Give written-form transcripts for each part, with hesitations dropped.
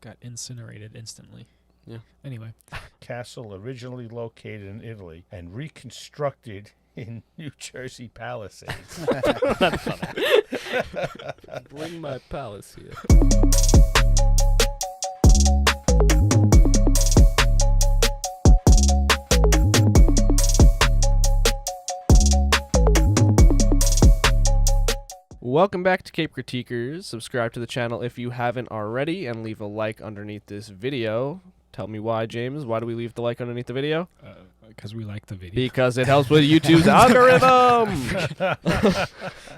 got incinerated instantly. Yeah. Anyway. Castle originally located in Italy and reconstructed in New Jersey Palisades. That's funny. Bring my palace here. Welcome back to Cape Critiquers. Subscribe to the channel if you haven't already and leave a like underneath this video. Tell me why, James. Why do we leave the like underneath the video? Because we like the video. Because it helps with YouTube's algorithm.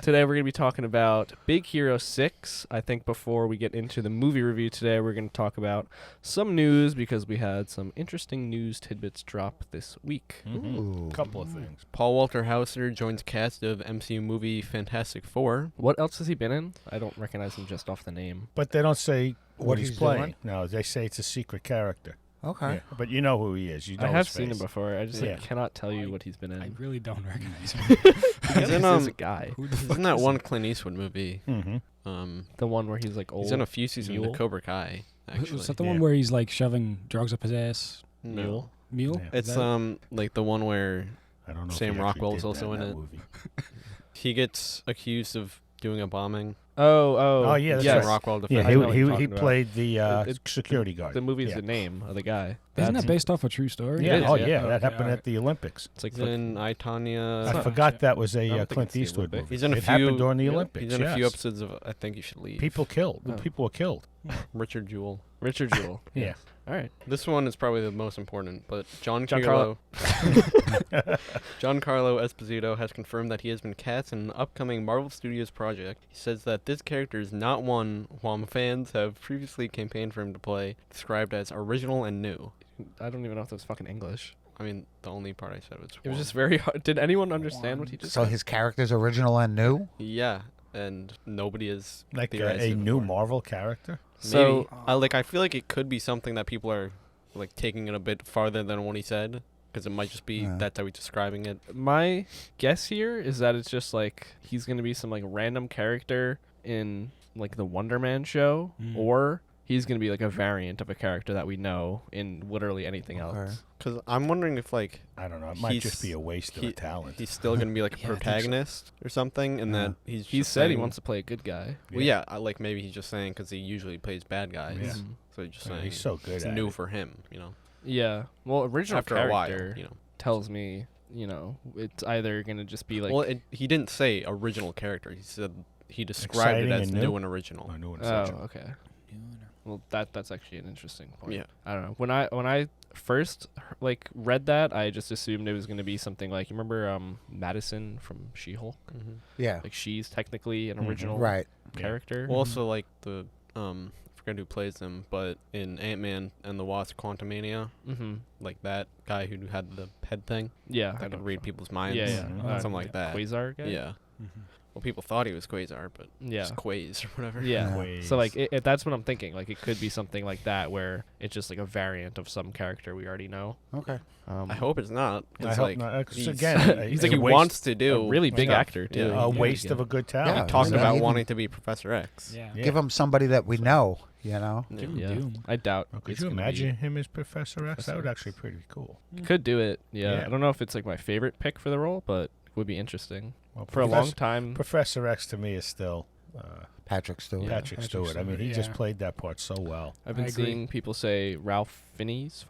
Today we're going to be talking about Big Hero 6. I think before we get into the movie review today, we're going to talk about some news because we had some interesting news tidbits drop this week. A couple of things. Paul Walter Hauser joins cast of MCU movie Fantastic Four. What else has he been in? I don't recognize him just off the name. But they don't say what he's playing. doing? No, they say it's a secret character. Okay. Yeah, but you know who he is. You know I have his seen him face. before. I just Yeah. cannot tell you what he's been in. I really don't recognize him. He's in He's a guy. Who the fuck Isn't that is one it? Clint Eastwood movie? Mm-hmm. The one where he's like old. He's in a few seasons mule? of Cobra Kai. Actually, Is that the Yeah. one where he's like shoving drugs up his ass? no, Mule? Yeah. it's Is that like the one where I don't know. Sam if he actually Rockwell's did also that in that it. Movie. he gets accused of doing a bombing. Oh, yeah, that's Sam right. Rockwell Yeah, defended. I know what you're he talking about. played the It- security guard. The movie's yeah. the name of the guy. Isn't That's- that based off a true story? Yeah, It is, oh yeah. yeah, Oh, that okay, happened alright. at the Olympics. It's like He's in I, Tonya. I not- forgot that was I a don't think Clint it's the Eastwood Olympics. movie. He's in a it few. happened during the Really? Olympics. He's in a few yes. episodes of I Think You Should Leave. People killed. Oh. People were killed. Richard Jewell. Richard Jewell. Yeah. All right. This one is probably the most important, but Giancarlo. Giancarlo Esposito has confirmed that he has been cast in an upcoming Marvel Studios project. He says that this character is not one Wham fans have previously campaigned for him to play, described as original and new. I don't even know if that was fucking English. I mean, the only part I said was It was Wham. just very hard. Did anyone understand what he just So said? his character's original and new? Yeah, and nobody is Like theorized a it new before. Marvel character. So Maybe. I feel like it could be something that people are like taking it a bit farther than what he said, because it might just be Yeah. that's how he's describing it. my guess here is that it's just like he's going to be some like random character in like the Wonder Man show, Mm. or he's going to be like a variant of a character that we know in literally anything Okay. else. Because I'm wondering if like I don't know. It might He's- just be a waste of a talent. he's still gonna be like a Yeah, I think so. protagonist or something, and that he's He just said he saying- wants to play a good guy. Well, yeah, like maybe he's just saying because he usually plays bad guys, Yeah. Mhm. so he's just Yeah, saying he's so good it's at new it. for him, you know. Yeah. Well, original After a while, character you know. tells me, you know, it's either going to just be like Well, he didn't say original character. He said he described Exciting it as and new? new and original. I knew it oh, was okay. Well, that's actually an interesting point. Yeah. I don't know. When I first like read that, I just assumed it was going to be something like, you remember Madison from She-Hulk? Mm-hmm. Yeah. Like she's technically an Mhm. original Right. character. Well, also like the I forget who plays him, but in Ant-Man and the Wasp: Quantumania, Mhm. like that guy who had the head thing Yeah. that I could know. read people's minds. Yeah, yeah. Mhm. Something like that. Quasar guy? Yeah. Mm-hmm. Well, people thought he was Quasar, but Yeah. it's Quaz or whatever. Yeah. Ways. So like that's what I'm thinking. Like it could be something like that where it's just like a variant of some character we already know. Okay. I hope it's not. I It's hope like not. 'Cause he's, again, he's a like he waste- wants to do a really big stuff. actor too. Yeah. a Yeah. waste of a good talent. Yeah. He talked Yeah. about Even- wanting to be Professor X. Yeah. Yeah. Give him somebody that we know, you know? Yeah. Give him Yeah. Doom. I doubt. Oh, could it's you gonna imagine him as Professor X? Professor That would X. actually be pretty cool. Could do it. Yeah. Yeah. I don't know if it's like my favorite pick for the role, but it would be interesting. Well, For a long time. Professor X to me is still Patrick Stewart. Yeah. Patrick Patrick Stewart. I mean, he Stewart, just yeah. played that part so well. I've been I agree. seeing people say Ralph Fiennes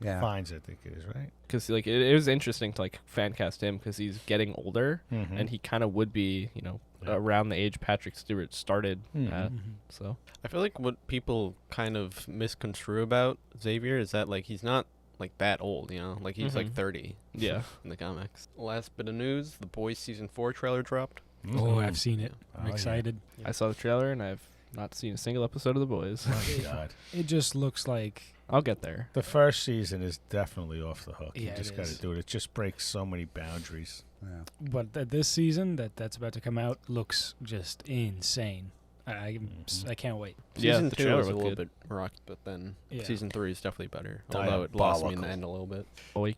Yeah. Fines, I think it is, right? because like it was interesting to like fan cast him because he's getting older Mm-hmm. and he kind of would be, you know, Yeah. around the age Patrick Stewart started Mhm. at. Mhm. So I feel like what people kind of misconstrue about Xavier is that like he's not like that old, you know, like he's like Mhm. 30 yeah. in the comics. Last bit of news: The Boys season 4 trailer dropped. Oh, I've seen it. Oh, I'm yeah. excited. I saw the trailer and I've not seen a single episode of The Boys. My God. It just looks like I'll get there. The first season is definitely off the hook. Yeah, You it just got to is. do it. It just breaks so many boundaries. Yeah. But this season that's about to come out looks just insane. Mhm. I can't wait. Yeah, Season the 2 trailer was a looked little good. bit rocked, but then Yeah. season 3 is definitely better. Although it lost me in the Diabolical. end a little bit. Oi, Yeah.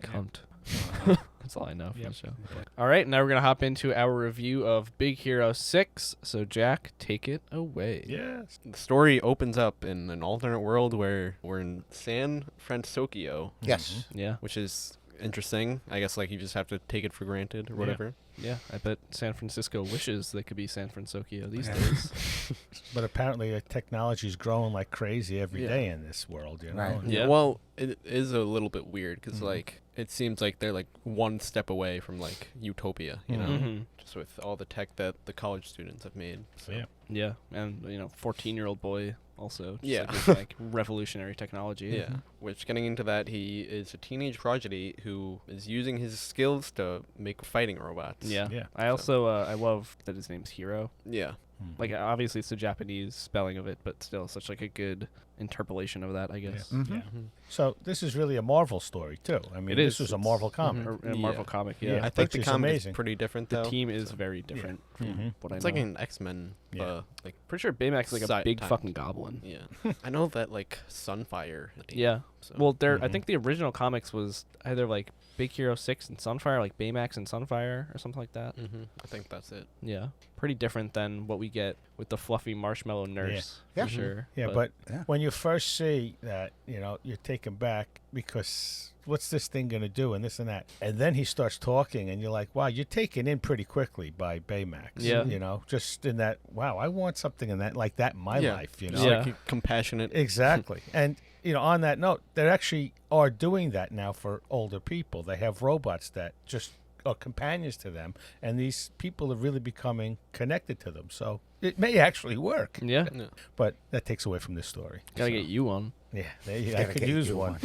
cunt. That's all I know from Yep. the show. All right, now we're going to hop into our review of Big Hero 6. So, Jack, take it away. Yes. The story opens up in an alternate world where we're in San Francisco, Yes. Yeah. which is interesting. I guess like you just have to take it for granted or whatever. Yeah, I bet San Francisco wishes they could be San Francisco these Yeah. days. But apparently, technology is growing like crazy every Yeah. day in this world. You know. Right. And- Yeah. Well, it is a little bit weird because Mhm. like it seems like they're like one step away from like utopia, you know, Mhm. just with all the tech that the college students have made. So. Yeah. Yeah, and 14-year-old boy also. Just Yeah. like, with, like revolutionary technology. Yeah. Which, getting into that, he is a teenage prodigy who is using his skills to make fighting robots. Yeah. Yeah. I also I love that his name's Hiro. Yeah. Mhm. Like obviously it's the Japanese spelling of it, but still such like a good interpolation of that, I guess. Mm-hmm. Yeah. Mhm. So this is really a Marvel story too. I mean, It this is. was a It's- Marvel comic. Or a Yeah. Marvel comic, Yeah. I which think the is comic amazing. is pretty different The though. team is very different from Mhm. what I It's know. like an X-Men, Yeah. like Pretty sure Baymax is like a Side big time. fucking goblin. yeah. I know that like Sunfire. Yeah. So. Well, I Mhm. think the original comics was either like Big Hero 6 and Sunfire, like Baymax and Sunfire or something like that. I think that's it. Yeah. Pretty different than what we get with the fluffy marshmallow nurse, Yeah. for sure. Yeah, but Yeah. when you first see that, you're taken back because what's this thing going to do and this and that. And then he starts talking and you're like, wow, you're taken in pretty quickly by Baymax. Yeah. Just in that, wow, I want something in that like that in my Yeah. life, Just, Yeah. like compassionate. Exactly. And, on that note, they actually are doing that now for older people. They have robots that just are companions to them, and these people are really becoming connected to them. So it may actually work, Yeah. Yeah. but that takes away from this story. Gotta So, get you one. Yeah, there you, I Gotta could get use you one.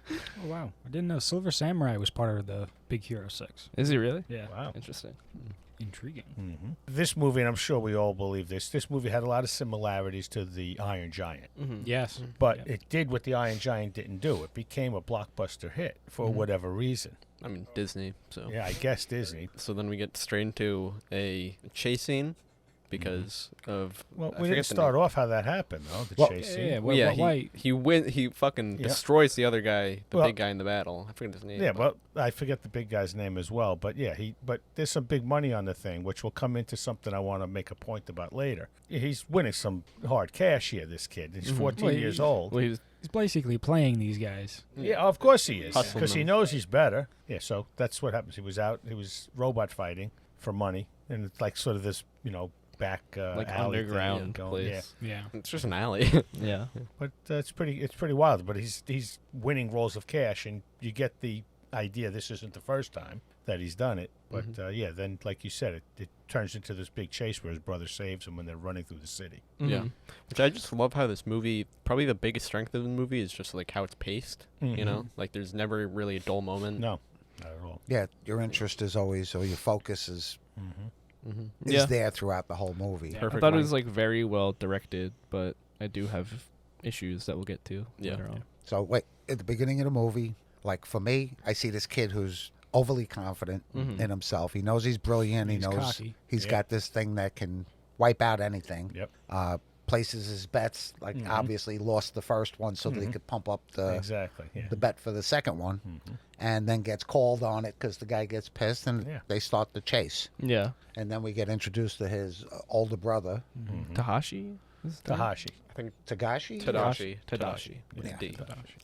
Oh, wow. I didn't know Silver Samurai was part of the Big Hero 6. Is he really? Yeah. Wow. Interesting. Intriguing. hmm This movie, and I'm sure we all believe this movie had a lot of similarities to the Iron Giant. Mm-hmm. Yes. But Yeah. it did what the Iron Giant didn't do. It became a blockbuster hit for Mhm. whatever reason. I mean Disney. So. Yeah, I guess Disney. So then we get straight into a chase scene because of. Well, I we forget didn't the start name. off how that happened, though. The Well, chase Yeah, scene. yeah. Well, yeah, why? he fucking Yeah. destroys the other guy, the Well- big guy in the battle. I forget his name. Yeah, but- well, I forget the big guy's name as well, but yeah, but there's some big money on the thing, which will come into something I want to make a point about later. He's winning some hard cash here, this kid. He's Mhm. 14 Well, years he- old. Well, he's He's basically playing these guys. Yeah, of course he is, Hustling because he them. knows he's better. Yeah, so that's what happens. He was robot fighting for money, and it's like sort of this, back like alley thing underground going. Yeah, place. Yeah. It's just an alley. Yeah. but it's pretty wild. But he's winning rolls of cash, and you get the idea this isn't the first time that he's done it. But Mhm. then like you said, it turns into this big chase where his brother saves him when they're running through the city. Yeah. Mhm. Which I just love how this movie, probably the biggest strength of the movie is just like how it's paced. You know, like there's never really a dull moment. No, not at all. Yeah, your interest is always, or your focus is Mm-hmm. Yeah. there throughout the whole movie. Yeah. I Perfect thought it line. was like very well directed, but I do have issues that we'll get to Yeah. later on. So wait, at the beginning of the movie, like for me, I see this kid who's overly confident Mhm. in himself. He knows he's brilliant. He's he knows cocky. he's Yeah. got this thing that can wipe out anything. Yep. Places his bets, like Mhm. obviously lost the first one so that he Mhm. could pump up the Exactly. Yeah. bet for the second one, Mhm. and then gets called on it because the guy gets pissed, and Yeah. they start the chase. Yeah. And then we get introduced to his older brother, Mhm. Tahashi? Is his name? Tahashi. I think Tagashi, Tadashi with Yeah. a D.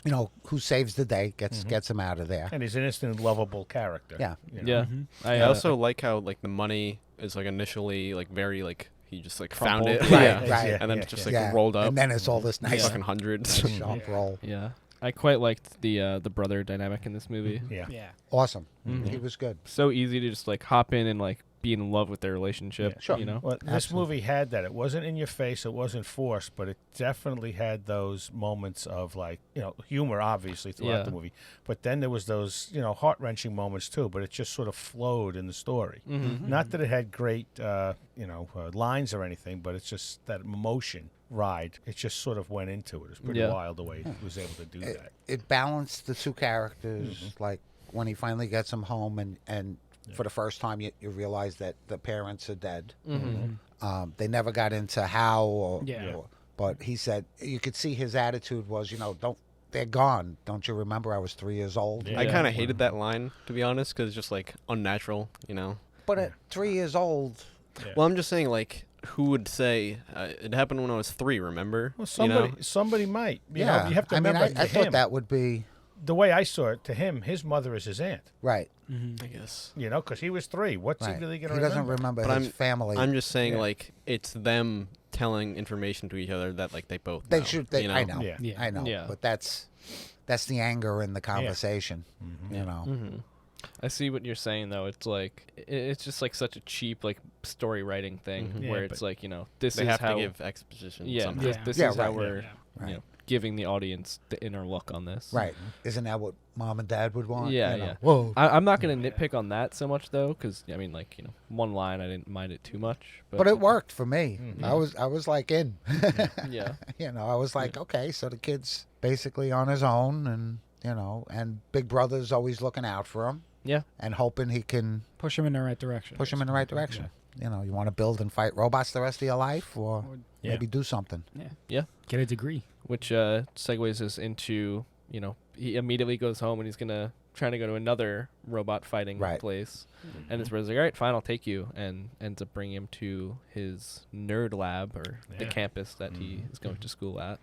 you know, who saves the day, gets Mhm. gets him out of there. And he's an instant lovable character. Yeah. you know. Yeah. Mhm. I also like how like the money is like initially like very like he just like found Crumpled. it, Right, yeah, right. and then Yeah, it's just yeah. like rolled up, and then it's all this nice, fucking hundreds. nice sharp roll. Yeah. I quite liked the brother dynamic in this movie. Yeah. Yeah. Awesome. Mhm. He was good. So easy to just like hop in and like be in love with their relationship. Yeah. Sure. You know? Well, this Absolutely. movie had that. It wasn't in your face. It wasn't forced, but it definitely had those moments of like, humor, obviously, throughout Yeah. the movie. But then there was those, heart-wrenching moments too, but it just sort of flowed in the story. Mm-hmm. Not that it had great, lines or anything, but it's just that emotion ride. It just sort of went into it. It was pretty Yeah. wild the way it was able to do that. It balanced the two characters. Mhm. Like when he finally gets him home, and Yeah. for the first time, you realize that the parents are dead. Mm-hmm. They never got into how, Yeah. but he said you could see his attitude was, don't they're gone. Don't you remember? I was 3 years old. Yeah. I kind of hated that line, to be honest, because it's just like unnatural, you know. But at 3 years old, Yeah. Well, I'm just saying, like, who would say it happened when I was 3? Remember? Well, You know? somebody might. You yeah. know, you have to I mean, remember. I to thought him, that would be the way I saw it, to him, his mother is his aunt. right. I guess. You know, because he was 3. What's Right. he really He going to doesn't remember? remember But his family. I'm just saying, Yeah. like, it's them telling information to each other that, like, they both they know, should. They, you know? I know. Yeah. Yeah. I know. Yeah. But that's the anger in the conversation. You know. Mm-hmm. I see what you're saying, though. It's like it's just like such a cheap like story writing thing Mhm. Yeah, where it's but like, you know, this They is have how to give exposition yeah, somehow. this Yeah, is how right. we're Yeah. Right. you know, giving the audience the inner look on this. Right. Isn't that what mom and dad would want? Yeah, You know? yeah. Whoa. I'm not gonna nitpick on that so much though, because I mean, like, you know, one line I didn't mind it too much, But it worked for me. Mhm. I was like in. Yeah. You know, I was like, okay, so the kid's basically on his own, and you know, and Big Brother's always looking out for him Yeah. and hoping he can Push him in the right direction. push him in the right direction. You know, you want to build and fight robots the rest of your life, or Yeah. maybe do something. Get a degree. Which segues us into, you know, he immediately goes home and he's trying to go to another robot fighting Right. place, and his brother's like, all right, fine, I'll take you, and ends up bringing him to his nerd lab, or the Yeah. campus that he is going to school at.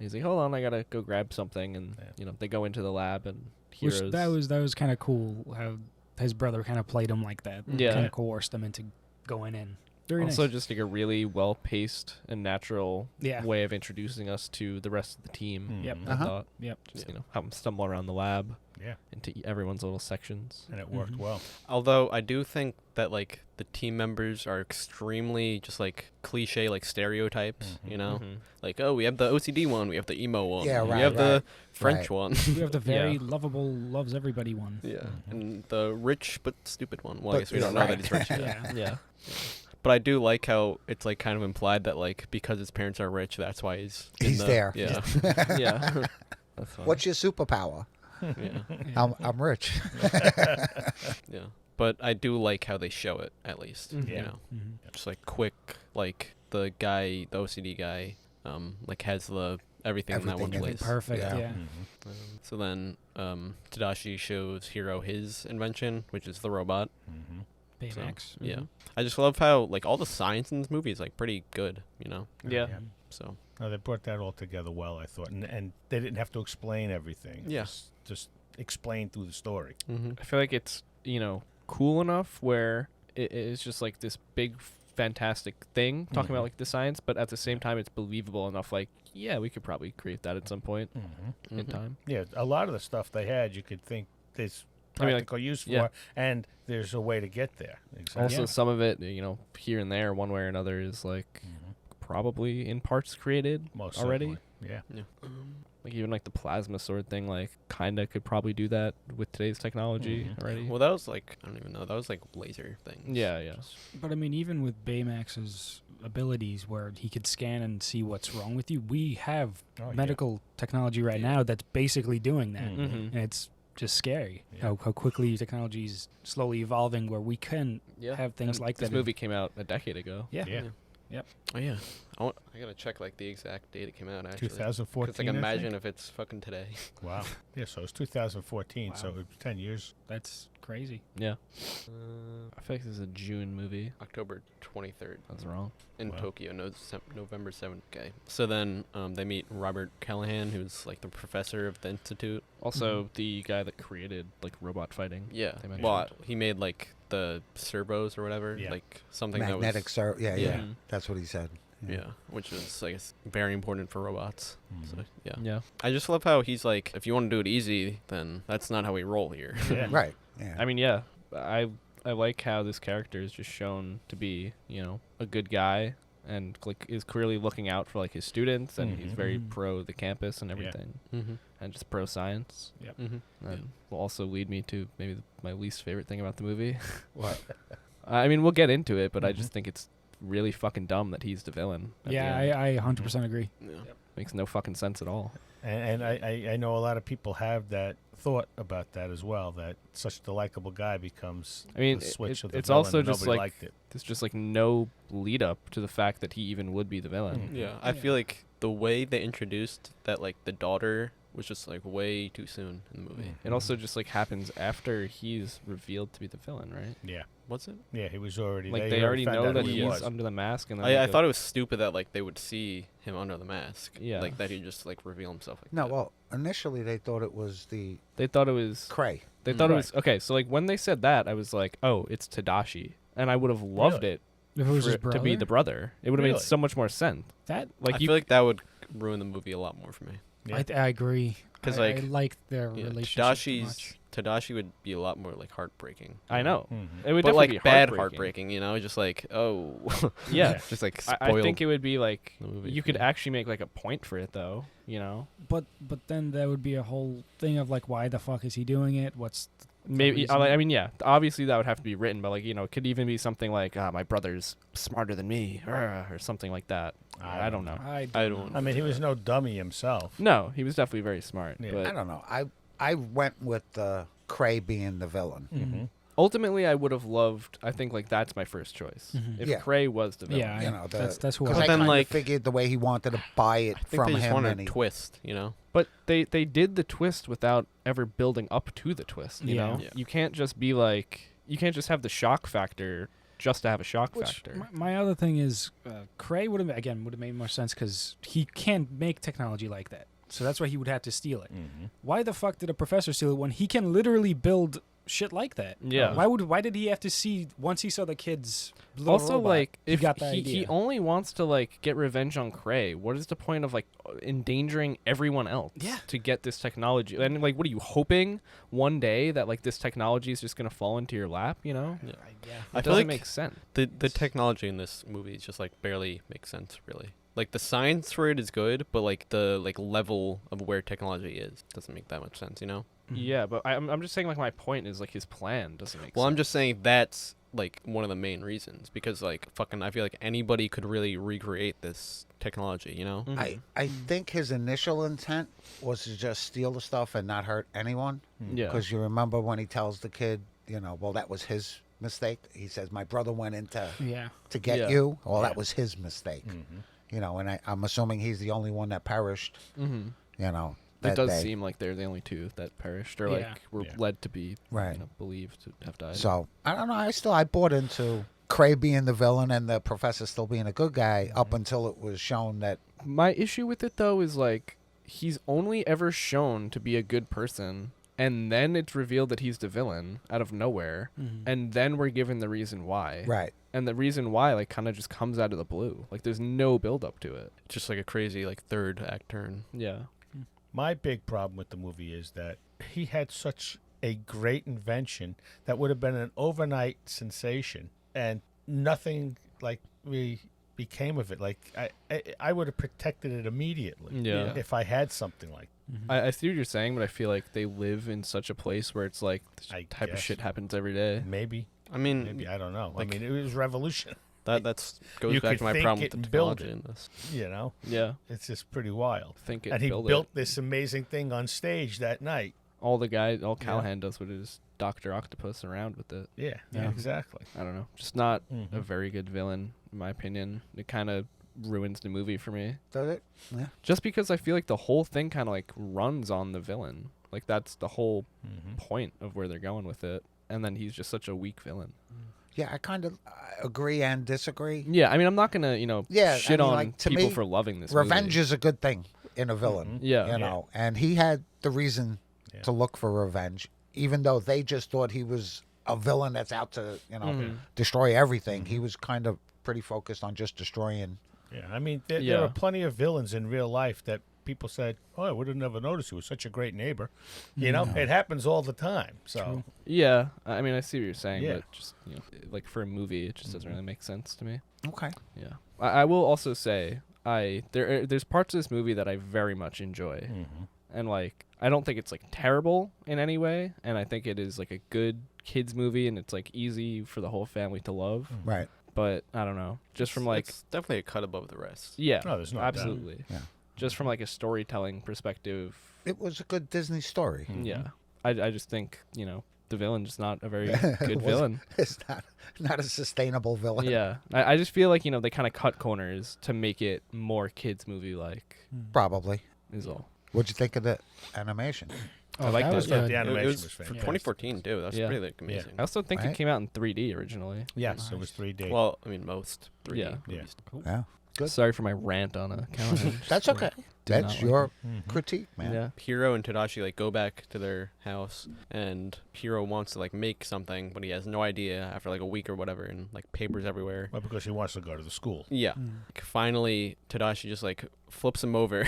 He's like, hold on, I gotta go grab something, and Yeah. you know, they go into the lab, and Which Heroes that was kind of cool how his brother kind of played him like that. Yeah. Kind of coerced him into going in. Very also nice. just like a really well paced and natural Yeah. way of introducing us to the rest of the team. Yep. I Uh-huh. thought Yep. just you know, have them stumble around the lab Yeah. into everyone's little sections. And it worked Mhm. well. Although I do think that, like, the team members are extremely just, like, cliche, like, stereotypes, you know? Mhm. Like, oh, we have the OCD one, we have the emo one, Yeah, we right, have the right, French right. one. We have the very Yeah. lovable, loves everybody one. Yeah, and the rich but stupid one. Well, I But- guess we yeah, don't know right. that he's rich yet. Yeah. Yeah. But I do like how it's, like, kind of implied that, like, because his parents are rich, that's why he's there. Yeah, Yeah. That's fine. What's your superpower? yeah, I'm rich. yeah. But I do like how they show it, at least. Mhm. You Yeah. know, Mhm. just like quick, like the guy, the OCD guy, like has the everything in that one Everything in place. Perfect. Yeah. Yeah. So then, Tadashi shows Hiro his invention, which is the robot. Baymax. Yeah, Mhm. I just love how, like, all the science in this movie is, like, pretty good. You know, Yeah. so No, they brought that all together well, I thought, and they didn't have to explain everything. Yeah. Just explain through the story. I feel like it's, you know, cool enough where it's just like this big fantastic thing talking about Mhm. like the science, but at the same time it's believable enough, like, yeah, we could probably create that at some point in Mhm. time. Yeah, a lot of the stuff they had, you could think there's I mean, like, practical use for, yeah. and there's a way to get there. Exactly. Also, Yeah. some of it, you know, here and there, one way or another, is like probably in parts created Most already. certainly. Yeah. Like even like the plasma sword thing, like kinda could probably do that with today's technology Mhm. already. Well, that was like, I don't even know. That was like laser things. Yeah, yeah. But I mean, even with Baymax's abilities, where he could scan and see what's wrong with you, we have Oh, yeah. medical technology right Yeah. now that's basically doing that, Mhm. Mm-hmm. and it's just scary Yeah. how quickly technology is slowly evolving, where we can Yeah. have things And like this that. movie came out a decade ago. Yeah. Yeah. Oh yeah. I gotta check like the exact date it came out actually. 2014. Because like I think? imagine if it's fucking today. Wow. Yeah, so it's 2014, so Wow. it's 10 years. That's crazy. Yeah. I feel like this is a June movie. October 23rd I was wrong. in Wow. Tokyo, November 7th. Okay. So then they meet Robert Callaghan, who's like the professor of the institute. Also, the guy that created like robot fighting. Yeah. They mentioned. Well, he made like the servos or whatever, Yeah. like something Magnetic, that sir. Yeah, Yeah. yeah, Mhm. That's what he said. was yeah, which is I guess very important for robots. So Mhm. yeah. Yeah. I just love how he's like, if you want to do it easy, then that's not how we roll here. Yeah. Right. Yeah. I mean, yeah. I like how this character is just shown to be, you know, a good guy and like is clearly looking out for like his students, and he's Mhm. very Mhm. pro the campus and Yeah. everything, Mm-hmm. and just pro science. Mm-hmm. And will also lead me to maybe my least favorite thing about the movie. What? I mean, we'll get into it, but I Mhm. just think it's really fucking dumb that he's the villain. at the Yeah, end. I 100% agree. Yeah. Makes no fucking sense at all. And I know a lot of people have that thought about that as well, that such the likable guy becomes I mean, the switch of the it's villain, also and just nobody like liked it. there's just like no lead up to the fact that he even would be the villain. Mhm. Yeah, I Yeah. feel like the way they introduced that, like the daughter was just like way too soon in the movie. It also just like happens after he's revealed to be the villain, right? Yeah. What's it? Yeah, he was already. Like they already found know out that who he he's was. under the mask, and then I like, thought it was stupid that like they would see him under the mask. Yeah. Like that he'd just like reveal himself like No, that. well, initially they thought it was the they thought it was Cray. they thought it Right. was okay. So like when they said that, I was like, oh, it's Tadashi, and I would have loved Really? it If it was for his it brother, to be the brother. It would have Really? made so much more sense. that Like I you, feel like that would ruin the movie a lot more for me. Yeah. I agree. 'Cause, I like, liked their Yeah, relationship too much. Tadashi would be a lot more like heartbreaking. I know Mhm. it would But definitely like be bad heartbreaking. heartbreaking, you know, just like oh Yeah, just like I spoiled. think it would be like the movie you for could me. actually make like a point for it though. You know, But then there would be a whole thing of like, why the fuck is he doing it? What's maybe reason? I mean, yeah, obviously that would have to be written, but like it could even be something like my brother's smarter than me, or something like that. I don't know. I don't. I mean, he was no dummy himself. No, he was definitely very smart, Yeah. but I don't know. I went with Cray being the villain. Mm-hmm. ultimately I would have loved. I think like that's my first choice. Mhm. If Yeah. Cray was the villain. Yeah, You know, that's who Because I I then, kind like- of figured the way he wanted to buy it I think from they just him, wanted and a he, twist, you know. But they did the twist without ever building up to the twist. You Yeah. know, Yeah. you can't just be like you can't just have the shock factor just to have a shock Which factor. my other thing is, Cray would have made more sense because he can't make technology like that. So that's why he would have to steal it. Mm-hmm. Why the fuck did a professor steal it when he can literally build shit like that? Yeah. Why did he have to see once he saw the kids? little Also, robot, like, he if got the he idea. only wants to like get revenge on Cray, what is the point of like endangering everyone else Yeah. to get this technology? And like, what are you hoping one day that like this technology is just gonna fall into your lap? You know, Yeah. Yeah. I it feel doesn't like make sense. the technology in this movie just like barely makes sense really. Like the science for it is good, but like the like level of where technology is doesn't make that much sense, you know? Yeah, but I'm just saying like my point is like his plan doesn't make Well, sense. I'm just saying that's like one of the main reasons because like fucking I feel like anybody could really recreate this technology, you know? Mhm. I think his initial intent was to just steal the stuff and not hurt anyone. Yeah. Because you remember when he tells the kid, you know, well, that was his mistake. He says, my brother went in Yeah. to get Yeah. you. Well, Yeah. that was his mistake. Mm-hmm. You know, and I'm assuming he's the only one that perished, Mm-hmm. you know, It that does day. seem like they're the only two that perished or Yeah. like were Yeah. led to be Right. believed to have died. So, I don't know. I bought into Cray being the villain and the professor still being a good guy up until it was shown that, My issue with it though is like he's only ever shown to be a good person, and then it's revealed that he's the villain out of nowhere, Mhm. and then we're given the reason why. right. And the reason why like kind of just comes out of the blue. Like there's no build up to it. Just like a crazy like third act turn. Yeah. My big problem with the movie is that he had such a great invention that would have been an overnight sensation, and nothing like really became of it. Like I would have protected it immediately. Yeah. If I had something like. Mhm. I see what you're saying, but I feel like they live in such a place where it's like this I type of guess. shit happens every day. Maybe, I mean maybe I don't know. like- I mean, it was revolution. that's goes You back could to my think problem it with the and build technology in this. You know, Yeah. it's just pretty wild. Think it And he build built it. this amazing thing on stage that night. All Callaghan does with is Dr. Octopus around with it. Yeah, Yeah. exactly. I don't know. Just not a Mhm. very good villain, in my opinion. It kind of ruins the movie for me. Does it? Yeah. Just because I feel like the whole thing kind of like runs on the villain. Like that's the whole Mm-hmm. point of where they're going with it. And then he's just such a weak villain. Yeah, I kind of agree and disagree. Yeah, I mean, I'm not going to, Yeah, I shit mean, on like, to people me, for loving this Revenge movie. is a good thing in a villain. Yeah. You know, and he had the reason Yeah. to look for revenge, even though they just thought he was a villain that's out to, Mhm. destroy everything. He was kind of pretty focused on just destroying. Yeah, I mean, there Yeah. are plenty of villains in real life that people said, "Oh, I would have never noticed. He was such a great neighbor." You know, it happens all the time. So, Yeah, I mean, I see what you're saying, Yeah. but just, like for a movie, it just doesn't really make sense to me. Okay. Yeah. I will also say, there's parts of this movie that I very much enjoy. mhm. And like I don't think it's like terrible in any way, and I think it is like a good kids movie, and it's like easy for the whole family to love. Right. But I don't know, just from like it's definitely a cut above the rest. yeah, No, there's no doubt. absolutely. Yeah. Just from like a storytelling perspective, It was a good Disney story. Mhm. yeah. I just think the villain's just not a very It good wasn't- villain. It's not a sustainable villain. Yeah, I just feel like they kind of cut corners to make it more kids movie like Probably. is all. What'd you think of the animation? I like that that was stuff. good. The animation it was was for fantastic. 2014 too. That's Yeah. pretty like amazing. I also think Right. it came out in 3D originally. Yes, it was 3D. Well, I mean most 3D Yeah. movies. Yeah, Good. Sorry for my rant on a calendar. that's okay. Did not That's like your Mhm. critique, man. Yeah. Hiro and Tadashi like go back to their house, and Hiro wants to like make something, but he has no idea after like a week or whatever, and like papers everywhere. Well, because he wants to go to the school. Yeah. Mm. Like, finally, Tadashi just like flips him over,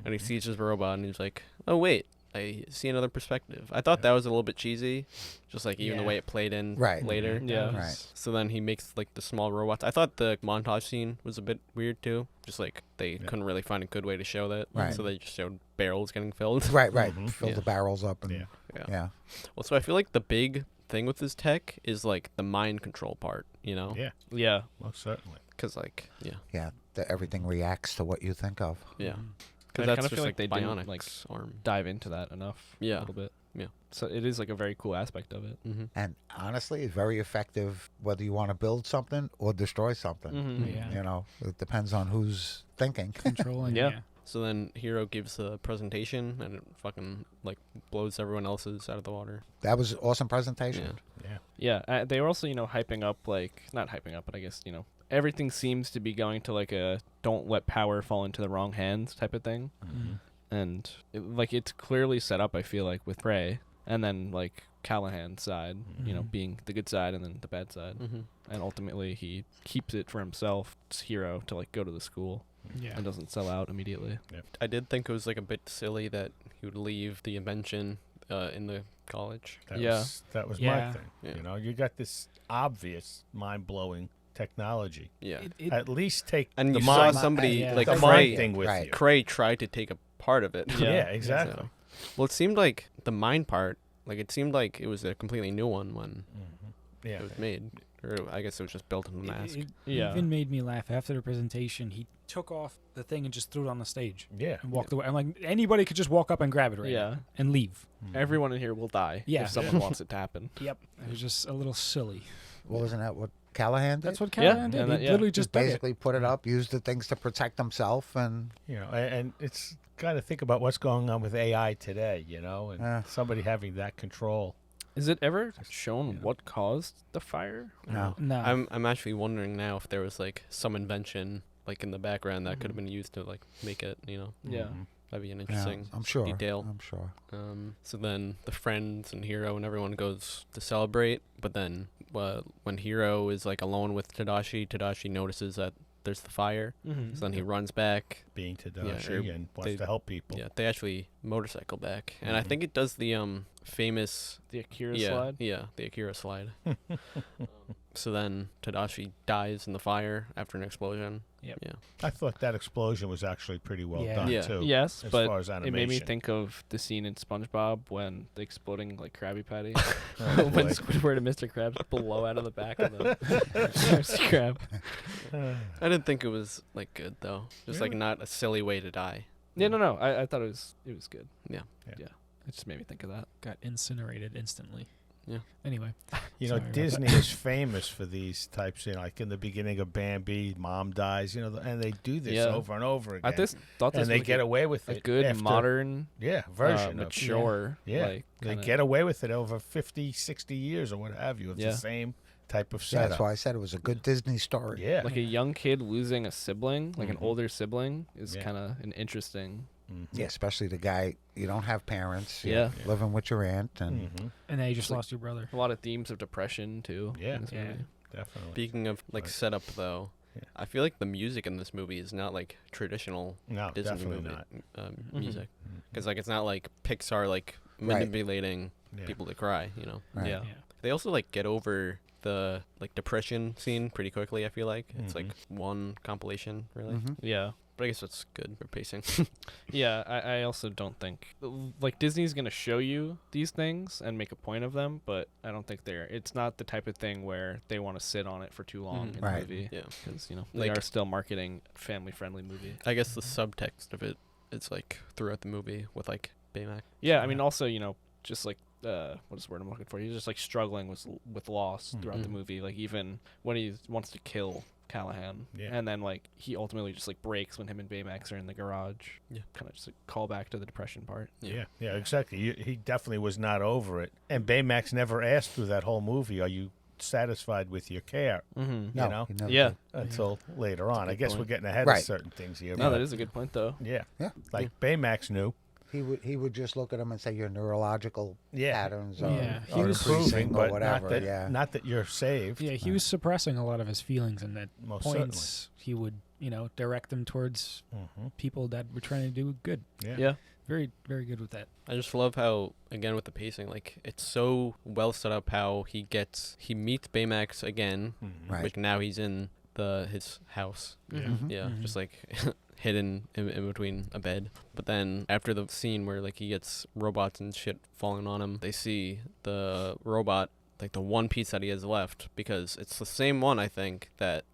and he sees his robot, and he's like, "Oh wait, I see another perspective." I thought that was a little bit cheesy, just like even the Yeah. way it played in Right. later. Yeah. Right. So then he makes like the small robots. I thought the montage scene was a bit weird too. Just like they Yeah. couldn't really find a good way to show that. Right. So they just showed barrels getting filled. Right, right. Mhm. Fill Yeah. the barrels up and Yeah. yeah. Well, so I feel like the big thing with this tech is like the mind control part, you know? Yeah, Yeah. most certainly. Because like, yeah, Everything reacts to what you think of. yeah. Mhm. Because I that's kinda just feel like like they didn't, Bionic's like, arm. Dive into that enough. Yeah. A little bit. Yeah. So it is like a very cool aspect of it. Mm-hmm. And honestly, it's very effective whether you want to build something or destroy something. Mm-hmm. Yeah. You know, it depends on who's thinking. Controlling. Yeah. Yeah. So then Hiro gives the presentation, and it fucking like blows everyone else's out of the water. That was an awesome presentation. Yeah. Yeah. Yeah. They were also, hyping up, not hyping up, but I guess, everything seems to be going to like a don't let power fall into the wrong hands type of thing. Mm. And it's clearly set up, I feel like, with Prey, and then like Callaghan's side, Mhm. being the good side and then the bad side. Mm-hmm. And ultimately he keeps it for himself, it's Hiro, to like go to the school Yeah. and doesn't sell out immediately. I did think it was like a bit silly that he would leave the invention in the college. That was my Yeah. thing. Yeah. You know, you got this obvious, mind-blowing technology. Yeah. At least take And the you mind, saw somebody yeah. like the Cray. mind thing with Right. you. Cray tried to take a part of it. Yeah, Yeah. exactly. So- well, it seemed like the mind part, like it seemed like it was a completely new one when Yeah. it was made. Or I guess it was just built in the mask. It Yeah. even made me laugh after the presentation. He took off the thing and just threw it on the stage Yeah. and walked away. I'm like, anybody could just walk up and grab it right Yeah. now and leave. Mhm. Everyone in here will die Yeah. if someone wants it to happen. Yep. It was just a little silly. Well, isn't that what Callahan did? That's what Yeah, Callaghan did. and He that- yeah. literally Just just did it. basically put it up, used the things to protect himself, and You know, and it's got to think about what's going on with AI today, you know, and Yeah. somebody having that control. Is it ever shown Yeah. what caused the fire? no. No. I'm actually wondering now if there was like some invention like in the background that could have been used to like make it. You know, Yeah. Mhm. that'd be an Yeah, interesting I'm sure. detail. I'm sure. So then the friends and Hiro and everyone goes to celebrate, but then when Hiro is like alone with Tadashi notices that there's the fire. Mm-hmm. So then he runs back. Being Tadashi and wants they- to help people. Yeah, they actually motorcycle back, and I Mhm. think it does the famous The Akira yeah slide? yeah the Akira slide. So then Tadashi dies in the fire after an explosion. Yep. Yeah. I thought that explosion was actually pretty well Yeah. done Yeah. too. Yes, as but far as it animation. made me think of the scene in SpongeBob when the exploding like Krabby Patty. Oh, when boy. Squidward and Mr. Krabs blow out of the back of the Krusty Krab. I didn't think it was like good though. Just like Really? not a silly way to die. Yeah, no. I thought it was good. Yeah. Yeah. It just made me think of that. Got incinerated instantly. Yeah. Anyway. You know, Sorry about Disney is famous for these types. You know, like in the beginning of Bambi, mom dies. You know, and they do this Yeah. over and over again. I just thought this and they was get like away with a it. good after- modern version of mature Yeah. like They kinda- get away with it over 50, 60 years or what have you. It's Yeah. the same type of Yeah, setup. that's why I said it was a good Disney story. Yeah. like a young kid losing a sibling, like an Mhm. older sibling, is Yeah. kind of an interesting. Mhm. Yeah, especially the guy, you don't have parents. Yeah. You're living with your aunt. And Mhm. And then you just Like- lost your brother. A lot of themes of depression too. Yeah. in this Yeah. movie. Definitely. Speaking of like Right. setup though, Yeah. I feel like the music in this movie is not like traditional No, Disney definitely movie not. music, Mhm. because like it's not like Pixar like Right. manipulating Yeah. people to cry. You know, Right. Yeah. Yeah. they also like get over the like depression scene pretty quickly. I feel like it's like one compilation really, Mhm. Yeah. but I guess that's good for pacing. Yeah, I also don't think like Disney's gonna show you these things and make a point of them, but I don't think it's not the type of thing where they want to sit on it for too long Mhm. in Right. the movie. Yeah. Because they Like- are still marketing family friendly movie. I guess the subtext of it is like throughout the movie with like Baymax. Yeah, I mean Yeah. also just like what is the word I'm looking for? He's just like struggling with loss throughout the Mhm. movie. Like even when he wants to kill Callaghan. Yeah. And then like he ultimately just like breaks when him and Baymax are in the garage. Yeah. Kind of just like call back to the depression part. Yeah, exactly. He definitely was not over it. And Baymax never asked through that whole movie, "Are you satisfied with your care?" Mm-hmm. No, You know? he never Yeah. did. Until later on. a I good guess point. we're getting ahead Right. of certain things here. No, but that is a good point though. yeah. Yeah. Like Baymax knew. He would just look at him and say your neurological Yeah. patterns Yeah, are, he are was increasing but or whatever. Not that, Yeah. not that you're saved. Yeah, he was suppressing a lot of his feelings, and at Most points he would, direct them towards Mm-hmm. people that were trying to do good. Yeah. Very, very good with that. I just love how, again, with the pacing, like, it's so well set up how he meets Baymax again, Mm-hmm. Right. like, now he's in his house. Mhm. Yeah, Mhm. just, like, hidden in between a bed. But then after the scene where, like, he gets robots and shit falling on him, they see the robot, like, the one piece that he has left, because it's the same one, I think, that,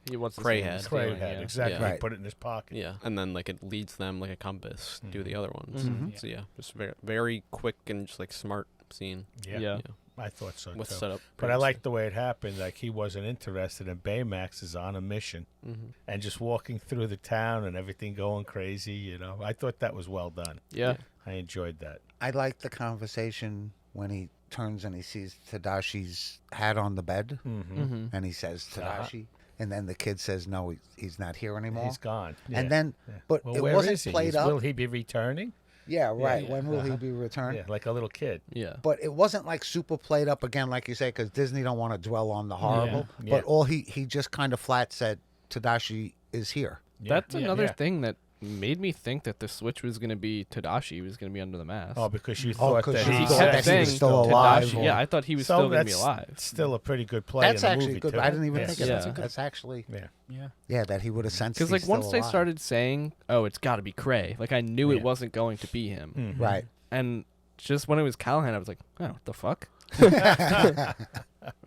He wants to Cray see him had. stealing, Cray had, yeah. exactly. Yeah. He put it in his pocket. yeah, and then, like, it leads them like a compass to the Mhm. other ones. Mhm. So, yeah, just very, very quick and just, like, smart scene. Yeah. Yeah. I thought so What's too. set up. But I like the way it happened. Like he wasn't interested, and Baymax is on a mission Mm-hmm. and just walking through the town and everything going crazy. I thought that was well done. Yeah. I enjoyed that. I like the conversation when he turns and he sees Tadashi's hat on the bed, Mm-hmm. Mm-hmm. and he says Uh-huh. Tadashi, and then the kid says no, he's not here anymore. He's gone. Yeah. And then, Yeah. but Well, it where wasn't is he? played up. Will he be returning? Yeah, right. yeah. When will he Uh-huh. be returned? Yeah, like a little kid. Yeah. But it wasn't like super played up again, like you say, because Disney don't want to dwell on the horrible. Yeah. But all he just kind of flat said, Tadashi is here. Yeah. That's Yeah. another Yeah. thing that made me think that the switch was going to be Tadashi was going to be under the mask. Oh, because you Oh, thought 'cause that you he thought said that he he was was still alive. Tadashi, or- yeah, I thought he was So still going to be that's alive. Still a pretty good play That's in the actually movie good. too. I didn't even Yeah. think of Yeah. that. That's actually, Yeah. Yeah. yeah, that he would have sensed. Because like he's once still they alive. started saying, "Oh, it's got to be Cray," like I knew Yeah. it wasn't going to be him, Mhm. right. and just when it was Callaghan, I was like, "Oh, what the fuck?"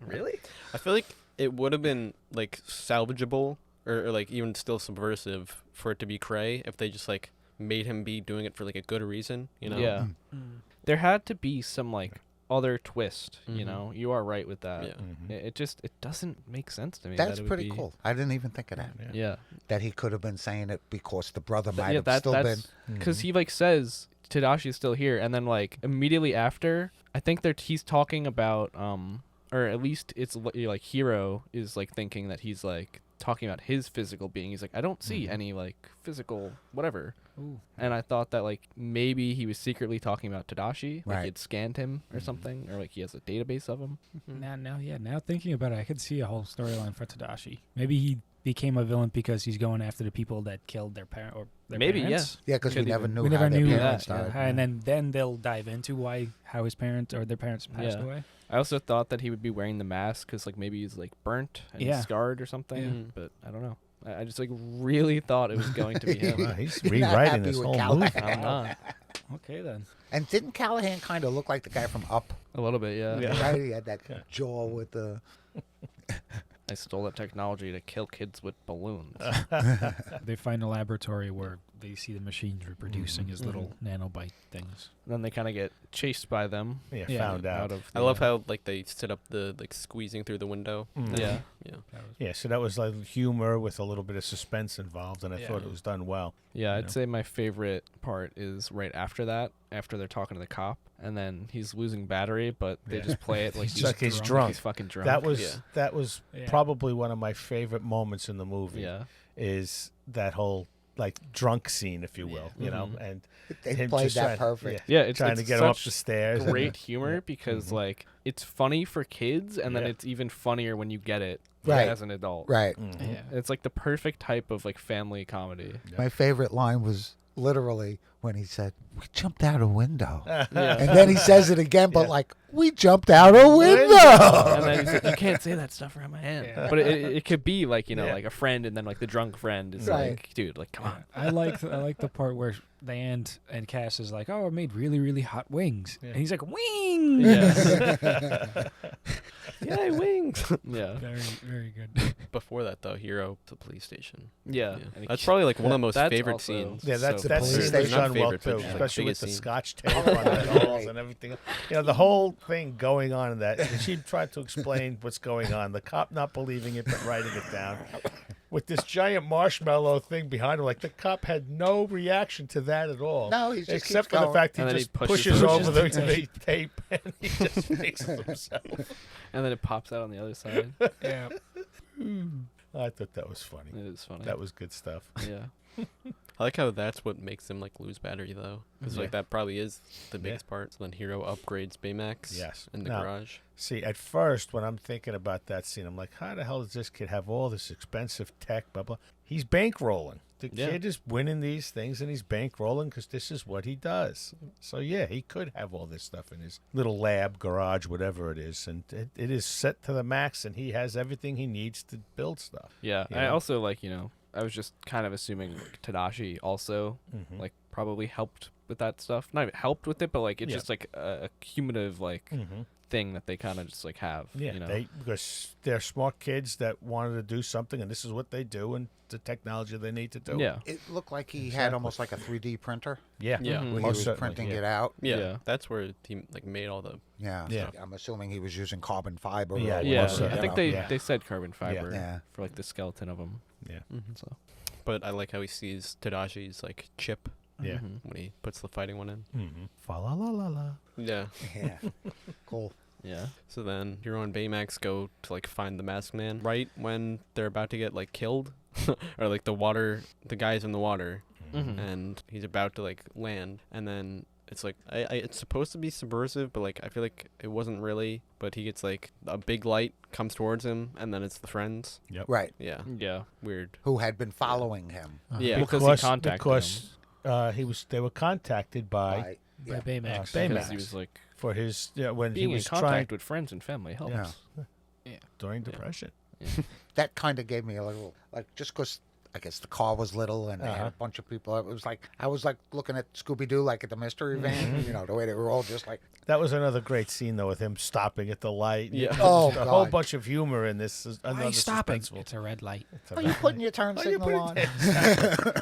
Really? I feel like it would have been like salvageable or like even still subversive for it to be Cray if they just like made him be doing it for like a good reason, you know? Yeah. Mm. There had to be some like other twist. You Mhm. know, you are right with that. Yeah. Mhm. It doesn't make sense to me. That's that it would pretty be- cool. I didn't even think of that. Yeah. Yeah. That he could have been saying it because the brother Th- might yeah, have still been. that's because he like says Tadashi's still here, and then like immediately after, I think that he's talking about or at least it's like Hiro is like thinking that he's like talking about his physical being. He's like, I don't see Mhm. any like physical whatever. Ooh. And I thought that like maybe he was secretly talking about Tadashi, like Right. he'd scanned him or Mhm. something, or like he has a database of him. Now thinking about it, I could see a whole storyline for Tadashi. Maybe he became a villain because he's going after the people that killed their parent or their Maybe, parents. Yeah, because we Could never even- knew We how never their knew parents that, died. Yeah, and then they'll dive into how his parents or their parents passed Yeah. away. I also thought that he would be wearing the mask because like maybe he's like burnt and Yeah. scarred or something, Yeah. but I don't know. I just like really thought it was going to be him. Wow, he's You're not rewriting happy this with whole Callaghan. movie. I'm not. Okay then. And didn't Callaghan kind of look like the guy from Up? A little bit, yeah. Yeah. Right? He had that Yeah. jaw with the. I stole that technology to kill kids with balloons. They find a laboratory where they see the machines reproducing his little nanobite things. Then they kind of get chased by them Yeah, Yeah. found out. of. I love how like they set up the like squeezing through the window. Mhm. Yeah. Yeah. Yeah, so that was like humor with a little bit of suspense involved, and I Yeah. thought it was done well. Yeah, You I'd know? say my favorite part is right after that, after they're talking to the cop, and then he's losing battery, but they Yeah. just play it like It's like he's like drunk. he's fucking drunk. That was Yeah. Yeah. probably one of my favorite moments in the movie. yeah. Is that whole like drunk scene, if you will, you know, Mhm. and They him played just that trying- perfect. Yeah, it's trying it's to get him up such the stairs. great humor Yeah. because Mhm. like it's funny for kids, and then Yeah. it's even funnier when you get it Right. as an adult. Right. Mhm. Yeah. It's like the perfect type of like family comedy. Yeah. My favorite line was literally when he said, "We jumped out a window," Yeah. and then he says it again, but Yeah. like, "We jumped out a window." And then he's like, "You can't say that stuff around my hand." Yeah. But it could be like Yeah. like a friend, and then like the drunk friend is Right. like, "Dude, like come on." I like the part where the aunt and Cass is like, "Oh, I made really really hot wings," Yeah. and he's like, "Wings!" Yeah. Yay, wings! Yeah. Very very good. Before that though, Hero to the police station. Yeah. Yeah. And That's probably like one of the most that's favorite also- scenes. Yeah, that's The that's police was station. done well favorite, too, but, like, especially with biggest the scene. Scotch tape on the holes and everything. You know, the whole thing going on in that. And she tried to explain what's going on. The cop not believing it, but writing it down. With this giant marshmallow thing behind him, like the cop had no reaction to that at all. No, he just except keeps for the fact he And then just he pushes pushes over the the tape and he just fixes himself. And then it pops out on the other side. Yeah. I thought that was funny. It is funny. That was good stuff. Yeah. I like how that's what makes him like lose battery though, because Yeah. like that probably is the biggest part. So then Hiro upgrades Baymax. Yes. In the Now, garage. See, at first, when I'm thinking about that scene, I'm like, how the hell does this kid have all this expensive tech, blah, blah? He's bankrolling. The Yeah. kid is winning these things, and he's bankrolling because this is what he does. So, yeah, he could have all this stuff in his little lab, garage, whatever it is. And it is set to the max, and he has everything he needs to build stuff. Yeah. You I know? also I was just kind of assuming like, Tadashi also Mhm. like probably helped with that stuff. Not even helped with it, but like it's Yeah. just like a cumulative like thing that they kind of just like have. Yeah, You know? because they're smart kids that wanted to do something, and this is what they do, and the technology they need to do. Yeah. It looked like he had Exactly. almost like a 3D printer Yeah. Yeah. Mhm. where he Most was certainly, printing yeah. it out. Yeah, Yeah. that's where he like made all the. Yeah. Yeah. I'm assuming he was using carbon fiber. Yeah, or Yeah. most whatever, I certainly. think you know. they Yeah. they said carbon fiber Yeah. for like the skeleton of him. Yeah. So. But I like how he sees Tadashi's like chip Yeah. Mhm. when he puts the fighting one in. Mm-hmm. Fa la la la la. Yeah. Yeah. Cool. Yeah. So then Hiro and Baymax go to like find the masked man right when they're about to get like killed, or like the guys in the water, Mhm. and he's about to like land, and then it's like it's supposed to be subversive, but like I feel like it wasn't really. But he gets like a big light comes towards him, and then it's the friends. Right. Yeah, Yeah. weird. Who had been following him Yeah. Because he contacted because they were contacted by by By Baymax. Baymax. Because he was like for his when being he in was contact trying with friends and family helps. Yeah. during Yeah. depression. that kind of gave me a little like just because I guess the car was little and they had Uh-huh. a bunch of people. It was like I was like looking at Scooby Doo like at the mystery van. You know the way they were all just like That was another great scene though with him stopping at the light. Yeah. Oh, a whole God. bunch of humor in this. Why are Another you stopping? suspenseful- It's a red light. are you putting your turn Are you signal putting on?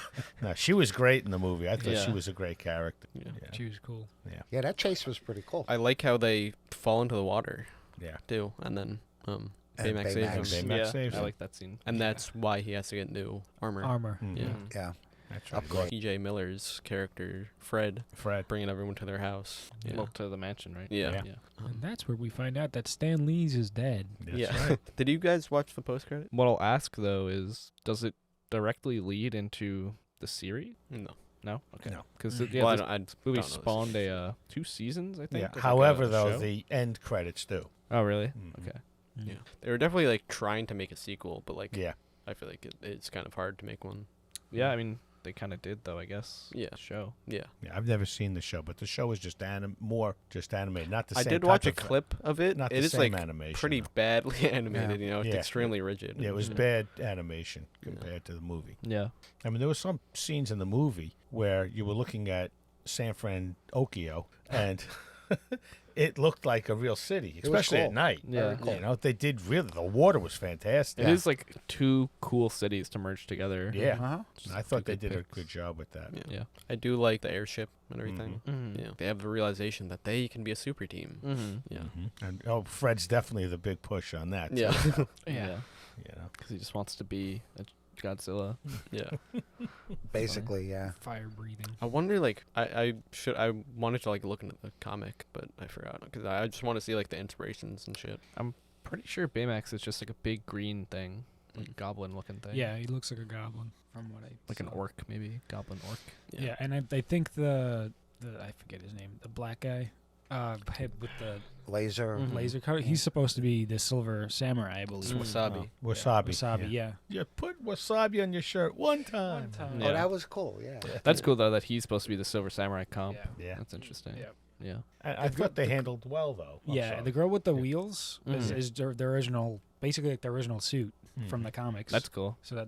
No, she was great in the movie. I thought she Yeah. was a great character. Yeah. She was cool. Yeah, that chase was pretty cool. I like how they fall into the water Yeah. too, and then And Baymax saves him, Baymax Yeah. saves I him. like that scene. and that's why he has to get new armor. Armor. Mhm. Yeah. Mhm. Yeah, That's right. upgrade. T.J. Miller's character Fred Fred. bringing everyone to their house. Yeah. Well, to the mansion, right? Yeah. Yeah. Yeah. And that's where we find out that Stan Lee's is dead. That's yeah. right. Did you guys watch the post credit? What I'll ask though is, does it directly lead into the series? No. No. Okay. No. Because Well, yeah, I this don't, I movie don't know the spawned series. a 2 seasons, I think. Yeah. It's like However, a though, show. the end credits do. Oh really? Mhm. Okay. Yeah. They were definitely like trying to make a sequel, but like Yeah. I feel like it's kind of hard to make one. Yeah, I mean they kind of did though, I guess. Yeah. The show. Yeah. Yeah. I've never seen the show, but the show is just more just animated, not the I same. did type watch a of- clip of it. Not It the is same like animation. pretty though. badly animated, you know, it's Yeah. extremely rigid. Yeah, it was Mhm. bad animation compared to the movie. Yeah. I mean, there were some scenes in the movie where you were looking at San Francisco, and it looked like a real city, It was especially cool. at night. Yeah. You know, they did really. The water was fantastic. It is like 2 cool cities to merge together. Yeah. Uh-huh. I Two thought they good did a picks. good job with that. Yeah. Yeah. I do like the airship and everything. Mhm. Yeah. They have the realization that they can be a super team. Mhm. Yeah. And Fred's definitely the big push on that. Yeah. Yeah. You know. Because he just wants to be a Godzilla. Yeah. Basically, yeah. Fire breathing. I wonder, like, I wanted to like look into the comic, but I forgot because I just want to see like the inspirations and shit. Pretty sure Baymax is just like a big green thing, like goblin looking thing. Yeah, he looks like a goblin from what I Like an saw. orc, maybe goblin orc. Yeah, and I think the I forget his name, the black guy, head with the Laser. Mhm. laser cut. He's supposed to be the silver samurai, I believe. It's wasabi. Wasabi. Wasabi, yeah. You put wasabi on your shirt one time. One time. Yeah. Oh, that was cool. Yeah. That's cool though that he's supposed to be the silver samurai comp. Yeah. Yeah. That's interesting. Yeah. Yeah. I thought they handled well though. Yeah, also. the girl with the wheels is, Mhm. is the original, basically like the original suit from Mhm. the comics. That's cool. so that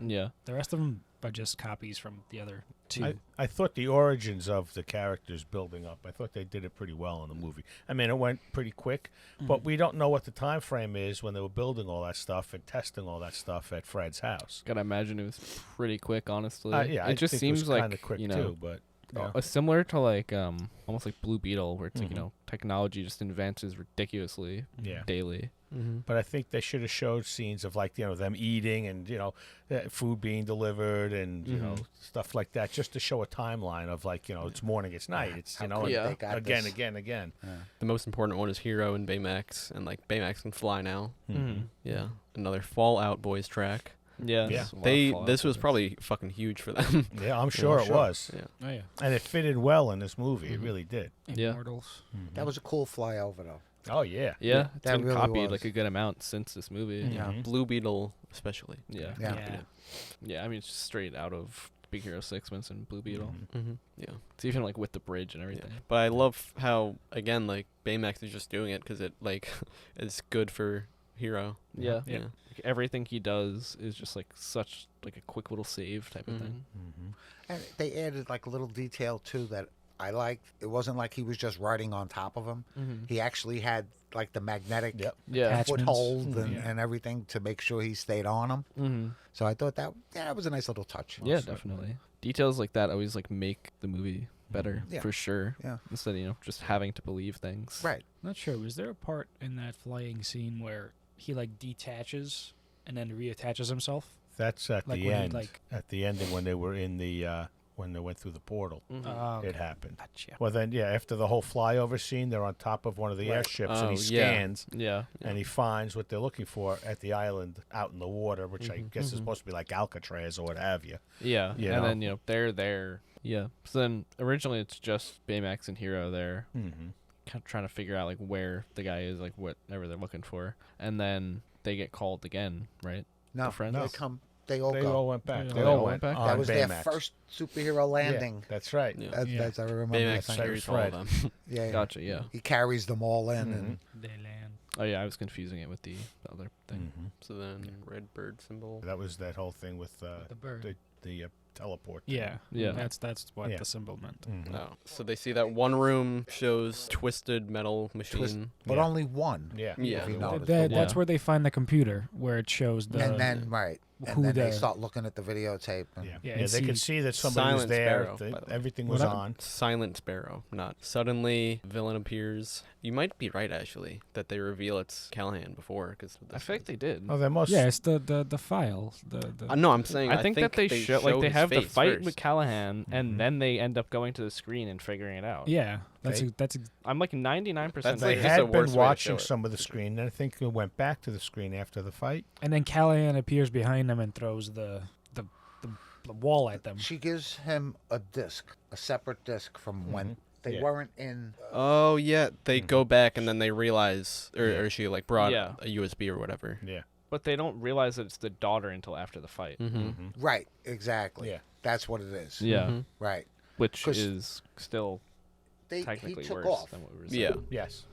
Yeah. the rest of them are just copies from the other two. I thought the origins of the characters building up, I thought they did it pretty well in the movie. I mean, it went pretty quick, but we don't know what the time frame is when they were building all that stuff and testing all that stuff at Fred's house. Gotta imagine it was pretty quick, honestly. Yeah, it just I think seems it was like kind of quick you know too, but Yeah. Similar to like almost like Blue Beetle, where it's like, you know, technology just advances ridiculously Yeah. daily. Mm-hmm. But I think they should have showed scenes of like, them eating and, food being delivered and, stuff like that, just to show a timeline of like, it's morning, it's night. It's, How and quick Yeah. they got again. this. The most important one is Hiro and Baymax, and like Baymax can fly now. Mm-hmm. Yeah, another Fallout Boys track. Yeah. Yeah. there's a lot of They Fallout this was movies. probably fucking huge for them. Yeah, I'm sure it sure. was. Yeah. Oh yeah. And it fitted well in this movie. It really did. Yeah. Immortals. That was a cool flyover, though. Oh, yeah. Yeah, it's that been really copied was. like a good amount since this movie. Yeah. Blue Beetle especially. Yeah. Yeah. Yeah, I mean, it's straight out of Big Hero 6 and Blue Beetle. Mm-hmm. Yeah. It's even like with the bridge and everything. But I love how again like Baymax is just doing it because it like is good for Hiro. Yeah. Yeah. Like, everything he does is just like such like a quick little save type of thing. And they added like a little detail too that I liked. It wasn't like he was just riding on top of him. He actually had like the magnetic Yep. Yeah. Attachments. foothold Yeah. and everything to make sure he stayed on him. Mm-hmm. So I thought that was a nice little touch. Yeah, definitely. Details like that always like make the movie better Yeah. for sure. Yeah. Instead of, just having to believe things. Right. Not sure. Was there a part in that flying scene where he like detaches and then reattaches himself? That's at Like the when he, end. like- At the ending when they were in the, when they went through the portal. Okay. It happened. Gotcha. Well, then, after the whole flyover scene, they're on top of one of the Right. airships, Oh, and he yeah. scans, Yeah. and he finds what they're looking for at the island out in the water, which I guess is supposed to be like Alcatraz or what have you. Yeah. You and know? then, they're there. Yeah. So then originally it's just Baymax and Hiro there, Mm-hmm. kind of trying to figure out like where the guy is, like whatever they're looking for. And then they get called again, right? No, friends? they No. come. They all They go. all went back. Oh, They they all all went went back? on That was their Baymax. first superhero landing. Yeah, that's right. Yeah. That's I remember. Baymax that. carries all Fred. of them. Yeah, Gotcha, yeah. He carries them all in, and They land. Oh yeah, I was confusing it with the other thing. So then red bird symbol. That was that whole thing with The bird. the teleport. thing. Yeah. Yeah. That's what Yeah. the symbol meant. Mhm. Oh, so they see that one room shows twisted metal machine. twist, but Yeah. only one. Yeah. Yeah. If you Th- notice. That's Yeah. where they find the computer where it shows the. And then right, who and then they the- start looking at the videotape. And Yeah, Yeah, yeah, and they could see see that somebody was Silent there. Sparrow, by the way. Everything was What on. Silent Sparrow, not suddenly villain appears. You might be right actually that they reveal it's Callaghan before because I feel like they did. Oh, they must. yeah, it's the file. The no, I'm saying I think that they show like they his have the face fight first. with Callahan, and then they end up going to the screen and figuring it out. yeah. They- That's I'm like 99% That's They like just had the been worst way to watching show it. some of the screen, and I think it went back to the screen after the fight. and then Callaghan appears behind them and throws the wall at them. she gives him a disc, a separate disc from when they Yeah. weren't in. Oh yeah, they go back and then they realize, or she like brought Yeah. a USB or whatever. Yeah. But they don't realize that it's the daughter until after the fight, Mm-hmm. Right, exactly. Yeah. That's what it is. Yeah. Mhm. Right. which 'Cause is still He technically took worse off. than what we were Yeah. saying. Yes.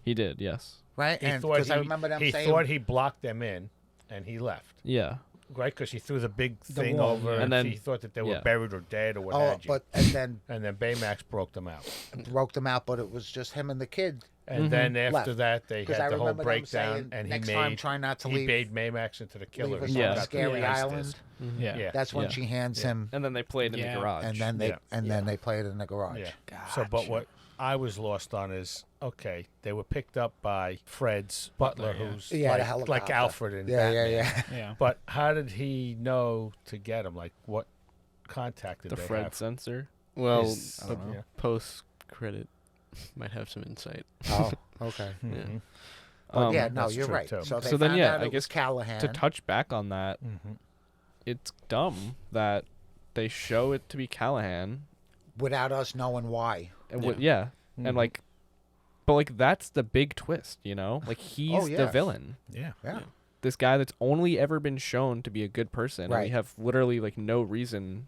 He did, yes. Right, He and thought because I he- remember them he saying thought he blocked them in, and he left. Yeah. Right, because he threw the big thing wall, over, yeah. and And then- he thought that they were yeah. buried or dead or what Oh, have you. but and then And then Baymax broke them out. broke them out, but it was just him and the kid. And then after Left. that, they 'Cause had I the whole remember them breakdown, saying, and next he time made try not to he leave- made Baymax into the killer. leave us Yeah. on Got a the scary ice island. disc. Yeah. Yeah. That's when Yeah. she hands him, And then they played in Yeah. the garage. and then they Yeah. played in the garage. Yeah. So, but what I was lost on is, okay, they were picked up by Fred's butler, Butler, yeah. who's Yeah, the like helicopter. Alfred in Yeah, Batman. yeah. Yeah. But how did he know to get him? Like, what contact did the they Fred have? sensor. Well, Is- I don't know. yeah. post credit might have some insight. Oh, okay. Mhm. But yeah, no, That's you're true, right. too. So, they So then, found yeah, out I it was guess Callaghan. To touch back on that, Mhm. it's dumb that they show it to be Callahan. without us knowing why. And Mhm. and like, but like that's the big twist, you know? Like he's the yes. villain. Yeah. Yeah. This guy that's only ever been shown to be a good person, and we Right. have literally like no reason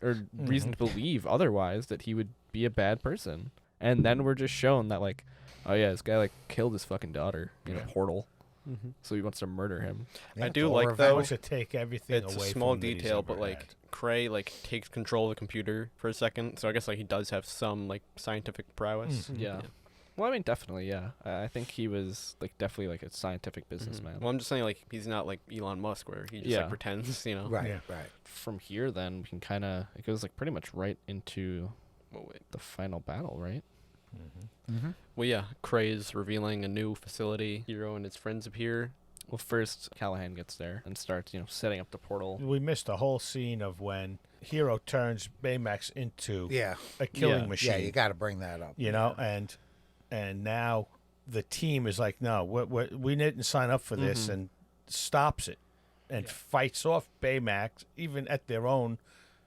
or reason to believe otherwise that he would be a bad person. And then we're just shown that like, oh yeah, this guy like killed his fucking daughter in a portal, so he wants to murder him. Yeah, I do for like, revenge. though, Wants to take everything It's away a small from him that he's detail, but ever like had. Cray like takes control of the computer for a second, so I guess like he does have some like scientific prowess. Yeah. Well, I mean, definitely, yeah. I think he was like definitely like a scientific businessman. Well, I'm just saying like he's not like Elon Musk where he just Yeah. like pretends, you know. Right, Yeah. right. From here, then we can kind of it goes like pretty much right into Oh, wait. the final battle, right? Well, yeah, Kray's revealing a new facility. Hiro and his friends appear. Well, first Callaghan gets there and starts, setting up the portal. We missed a whole scene of when Hiro turns Baymax into Yeah. a killing Yeah. machine. Yeah, you got to bring that up. And now the team is like, no, we didn't sign up for this, and stops it and fights off Baymax, even at their own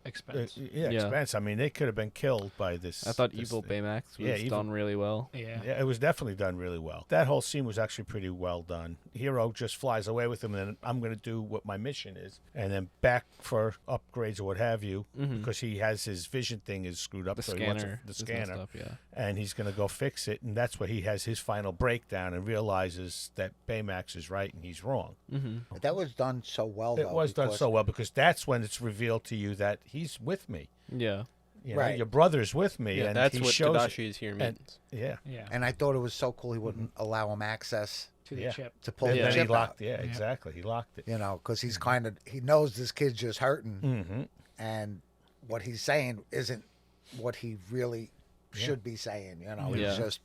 Expense. expense. I mean, they could have been killed by this. I thought this evil thing. Baymax was Yeah, evil- done really well. Yeah. Yeah, it was definitely done really well. That whole scene was actually pretty well done. Hiro just flies away with him, and then I'm going to do what my mission is, and then back for upgrades or what have you, because he has his vision thing is screwed up. The so he wants scanner. the is messed scanner, up, yeah. and he's going to go fix it, and that's where he has his final breakdown and realizes that Baymax is right and he's wrong. But that was done so well, It though. was done because- so well because that's when it's revealed to you that he's with me. Yeah. You know, Right. your brother's with me, Yeah, and that's he what shows it. Tadashi is here And- means. Yeah. Yeah. And I thought it was so cool he wouldn't allow him access To the Yeah. chip. to pull And the then he chip locked. out. Yeah, exactly. He locked it. You know, because he's kind of, he knows this kid's just hurting, Mm-hmm. and what he's saying isn't what he really should be saying. You know, Yeah. he's just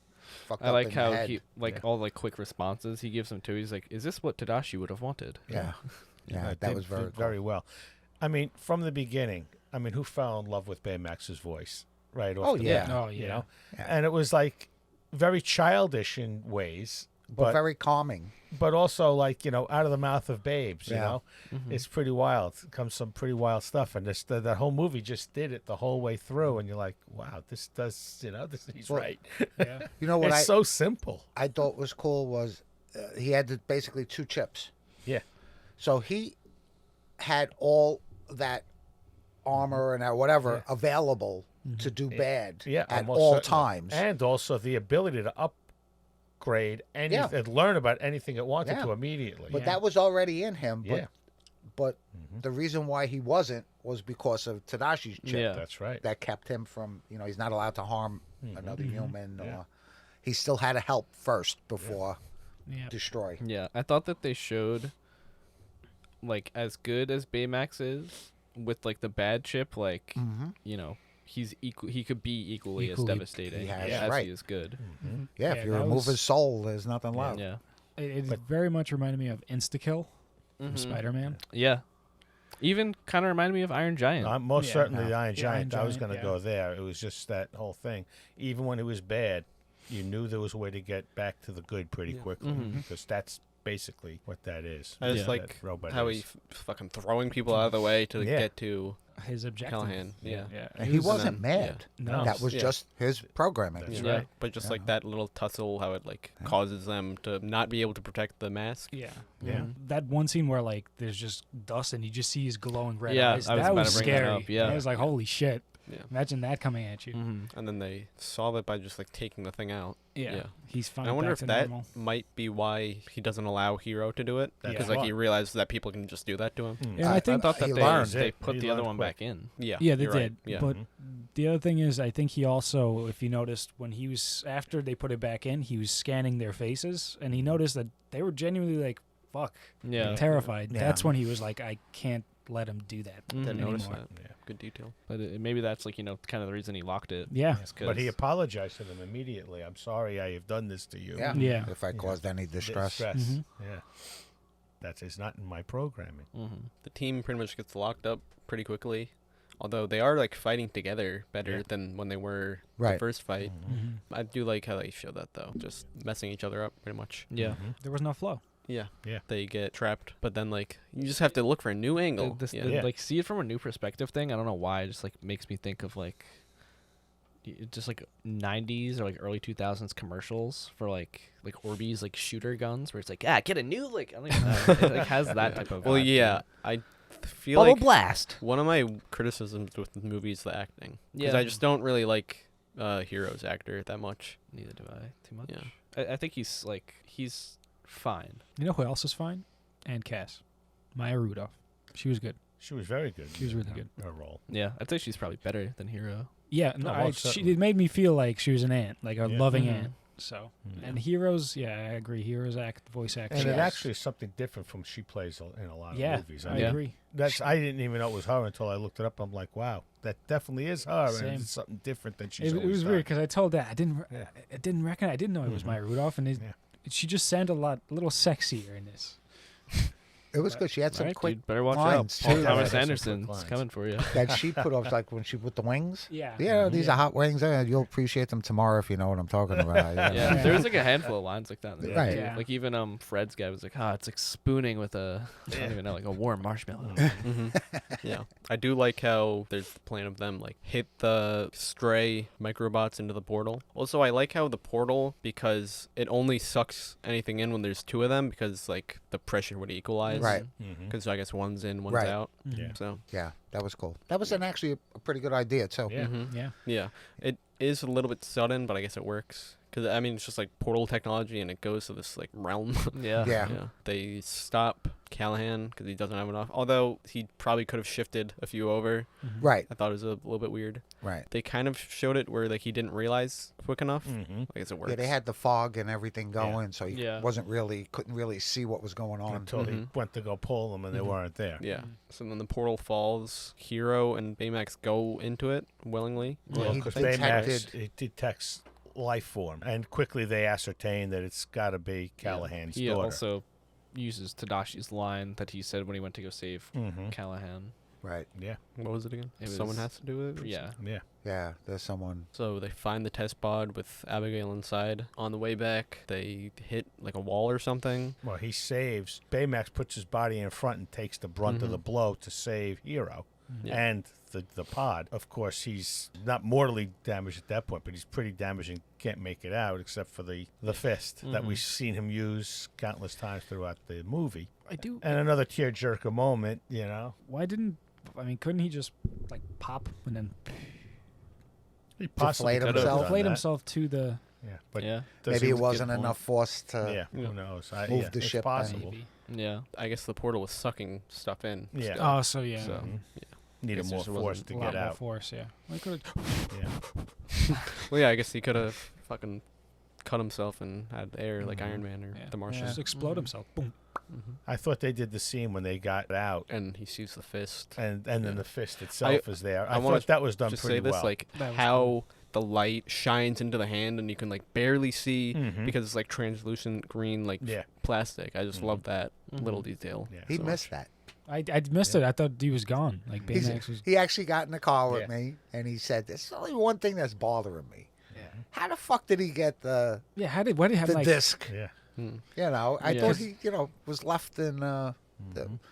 fucked I up like in how the head. he all quick responses he gives him too. He's like, "Is this what Tadashi would have wanted?" Yeah. Yeah, It that did was very cool. very well. I mean, from the beginning, who fell in love with Baymax's voice right off Oh, the yeah. bat, Oh, you yeah. know? Yeah. And it was like very childish in ways, But very calming. but also like, out of the mouth of babes, you Yeah. know? It's pretty wild. It comes some pretty wild stuff. And that whole movie just did it the whole way through. And you're like, wow, this does, he's Well, right. Yeah. You know what It's so simple. I thought was cool was he had basically 2 chips. Yeah. So he had all that armor and whatever available to do bad Yeah. at almost all certainly. times. And also the ability to upgrade and learn about anything it wanted Yeah. to immediately. But that was already in him. Yeah. But the reason why he wasn't was because of Tadashi's chip. Yeah. That's right. That kept him from, he's not allowed to harm another human. Yeah. Or he still had to help first before Yeah. destroy. Yeah, I thought that they showed as good as Baymax is with the bad chip, he's equal. He could be equally as Equally- devastating he has, as right. he is good. Yeah, Yeah, if you that remove was- his soul, there's nothing left. Yeah. It very much reminded me of Insta-Kill from Mhm. Spider-Man. Yeah. Even kind of reminded me of Iron Giant. Most Yeah. certainly the Yeah. Iron Yeah, Giant. Iron I was Giant, going to yeah. go there. It was just that whole thing. Even when it was bad, you knew there was a way to get back to the good pretty quickly because that's basically what that is. I just that like robot how is. he fucking throwing people out of the way to Yeah. get to His objective. Callaghan. Yeah. Yeah. And he was- wasn't then- mad. No. That was Yeah. just his programming. That's Yeah. right. But just Yeah. like that little tussle, how it causes them to not be able to protect the mask. Yeah. Yeah. That one scene where there's just dust and you just see his glowing red Yeah, eyes. I was that about was to bring that scary. up, yeah. I was like, holy shit. Yeah. Imagine that coming at you. And then they solve it by just taking the thing out. Yeah. Yeah. He's fine. And I wonder back if to that normal. might be why he doesn't allow Hiro to do it. That's Because smart. he realizes that people can just do that to him. And I I think thought that he they learned put He the other learned one quick. back in. Yeah. Yeah, they you're did. right. Yeah. But the other thing is, I think he also, if you noticed, when he was after they put it back in, he was scanning their faces, and he noticed that they were genuinely fuck, Yeah. terrified. Yeah. That's when he was like, I can't let him do that Didn't anymore. notice that. Yeah. Good detail. But maybe that's kind of the reason he locked it. Yeah. It's But he 'cause- apologized to them immediately. I'm sorry I have done this to you. Yeah. Yeah. If I caused any distress. Mhm. Yeah. It's not in my programming. The team pretty much gets locked up pretty quickly. Although they are fighting together better Yeah. than when they were Right. the first fight. Mhm. I do like how they show that though. Just messing each other up pretty much. Yeah. There was no flow. Yeah. Yeah. They get trapped, but then you just have to look for a new angle. Yeah. Yeah. See it from a new perspective thing. I don't know why. It just makes me think of just 90s or early 2000s commercials for Orbeez shooter guns where it's get a new I don't even know. It has that type of Well, vibe to yeah. it. I feel Bubble like blast. one of my criticisms with the movie is the acting. Because Yeah. I just don't really like Hiro's actor that much. Neither do I. Too much. Yeah. I think he's he's fine. You know who else is fine? And Cass. Maya Rudolph. She was good. She was very good. She was really in good. Her role. Yeah, I'd say she's probably better than Hiro. Yeah, No, no, most she certainly. it made me feel like she was an ant, like a Yeah. loving Mhm. ant. So, and Hero's, I agree. Hero's voice acting. And it Yes. actually is something different from she plays in a lot of movies. I mean, agree. I didn't even know it was her until I looked it up. I'm like, wow, that definitely is her, Same. and it's something different than she's It always was done. weird because I told Dad I didn't Yeah. I didn't know it was Maya Rudolph, and she just sounded a little sexier in this. It was good. She had All some right, quick dude, better watch lines, out. Paul too. Thomas Yeah, some quick Anderson's lines. coming for you. that she put off, like when she with the wings. Yeah. Yeah, these are hot wings. You'll appreciate them tomorrow if you know what I'm talking about. Yeah, Yeah. there's like a handful of lines like that. In the Right. movie. Yeah. Like even Fred's guy was like, it's like spooning with a I don't even know, like a warm marshmallow. Yeah, I do like how there's the plan of them like hit the stray microbots into the portal. Also, I like how the portal, because it only sucks anything in when there's two of them, because like the pressure would equalize. Right. Because I guess one's in, one's Right. out. Yeah. So Yeah, that was cool. That was actually a pretty good idea too. Yeah. Yeah. yeah, it is a little bit sudden, but I guess it works. Because I mean, it's just like portal technology, and it goes to this like realm. Yeah. Yeah. Yeah, they stop Callaghan because he doesn't have enough. Although he probably could have shifted a few over. Right, I thought it was a little bit weird. right. They kind of showed it where like he didn't realize quick enough. Mm-hmm. I guess it works. Yeah, they had the fog and everything going, so he Yeah. couldn't really see what was going on. Until he went to go pull them and they weren't there. Yeah. So then the portal falls. Hiro and Baymax go into it willingly. Well, He because detected- Baymax, it detects life form, and quickly they ascertain that it's got to be Callahan's He daughter. also uses Tadashi's line that he said when he went to go save Mm-hmm. Callaghan. Right. Yeah, What was it again? It Someone was- has to do it. or Yeah. yeah. Yeah, there's someone. So they find the test pod with Abigail inside. On the way back, they hit like a wall or something. Well, he saves. Baymax puts his body in front and takes the brunt of the blow to save Hiro. Yeah. And the pod, of course, he's not mortally damaged at that point, but he's pretty damaged and can't make it out except for the fist that we've seen him use countless times throughout the movie. I do. And another tearjerker moment, Why didn't? I mean, couldn't he just like pop and then He possibly Deflate could have himself? done deflate that. himself to the? Yeah, but Yeah. does Maybe he- it wasn't point. enough force to. Yeah, who knows? move the it's ship then. possible. Maybe. Yeah. I guess the portal was sucking stuff in. Yeah. still. Oh, so yeah. So Needed guess more there force wasn't to a lot get more out. force. Yeah. We could. Yeah. well, yeah, I guess he could have fucking cut himself and had air like Mhm. Iron Man or Yeah. the Martian. Just explode himself. Boom. I thought they did the scene when they got out, And he sees the fist. and then the fist itself is there. I wanna thought that was done Just pretty say this, well. like That was how the light shines into the hand and you can like barely see Mhm. because it's like translucent green like Yeah. plastic. I just Mhm. love that little detail. Yeah. He so missed much. that. I missed it. I thought he was gone. Like Baymax was. He actually got in the car with Yeah. me, and he said, "There's only one thing that's bothering me. Yeah. How the fuck did he get the Yeah. How did? Why did he have like? disc? Yeah. Hmm. You know, I Yeah. thought he, was left in. The,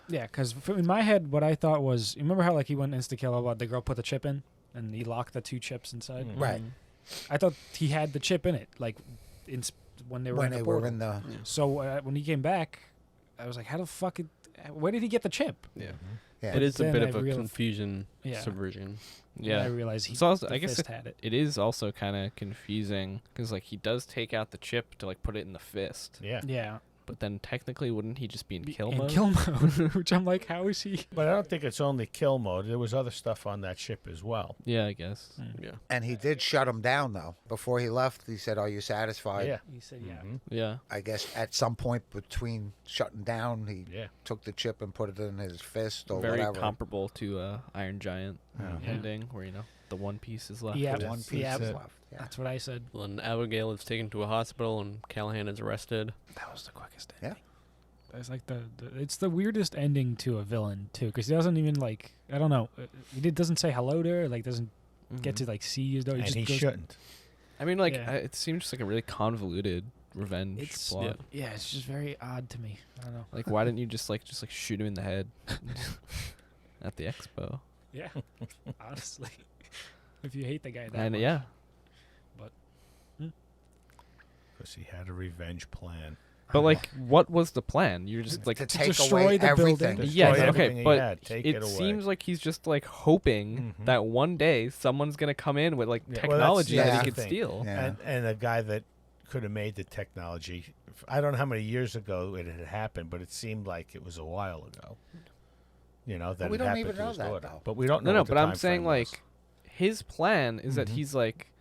Yeah, because in my head, what I thought was, you remember how like he went insta kill about the girl put the chip in, and he locked the two chips inside. Mhm. Right. I thought he had the chip in it, like when they were when in the they portal. were in the. So when he came back, I was like, how the fuck? Where did he get the chip? Yeah. Yeah. It is a Then bit I of a real- confusion Yeah. subversion. And Yeah. I realized he. It's also, the I guess fist had it. it is also kind of confusing because like he does take out the chip to like put it in the fist, Yeah. Yeah. but then technically wouldn't he just be in kill in mode? kill mode, which I'm like, how is he? But I don't think it's only kill mode. There was other stuff on that ship as well. Yeah, I guess. Yeah. And he did shut him down though. Before he left, he said, "Are you satisfied?" Yeah. He said, yeah. Mhm. Yeah. I guess at some point between shutting down, he Yeah. took the chip and put it in his fist or Very whatever. comparable to Iron Giant Yeah. ending, where the one piece is left. Yeah. The one piece Yeah. is left. Yeah. That's what I said. Well, then Abigail is taken to a hospital and Callaghan is arrested. That was the quickest Yeah. ending. That's like it's the weirdest ending to a villain too, because he doesn't even like, I don't know, he doesn't say hello to her, like doesn't get to like see his daughter. And just he goes- shouldn't. I mean, like Yeah. it seems just like a really convoluted revenge It's plot. yeah, it's just very odd to me. I don't know. Like, why didn't you just shoot him in the head at the expo? Yeah, honestly, if you hate the guy that And much. yeah, Because he had a revenge plan. but like, what was the plan? You're just like, to to take destroy away the everything. building. yeah, Destroy okay, everything he but had, take it it away. seems like he's just like hoping Mhm. that one day someone's gonna come in with like Yeah, well, that's- technology yeah, that that's he the could thing. steal. Yeah. And a guy that could have made the technology. I don't know how many years ago it had happened, but it seemed like it was a while ago. That we it don't happened even to know his that, daughter. though. But we don't know. No, what the but I'm time saying frame was. like his plan is that Mhm. he's like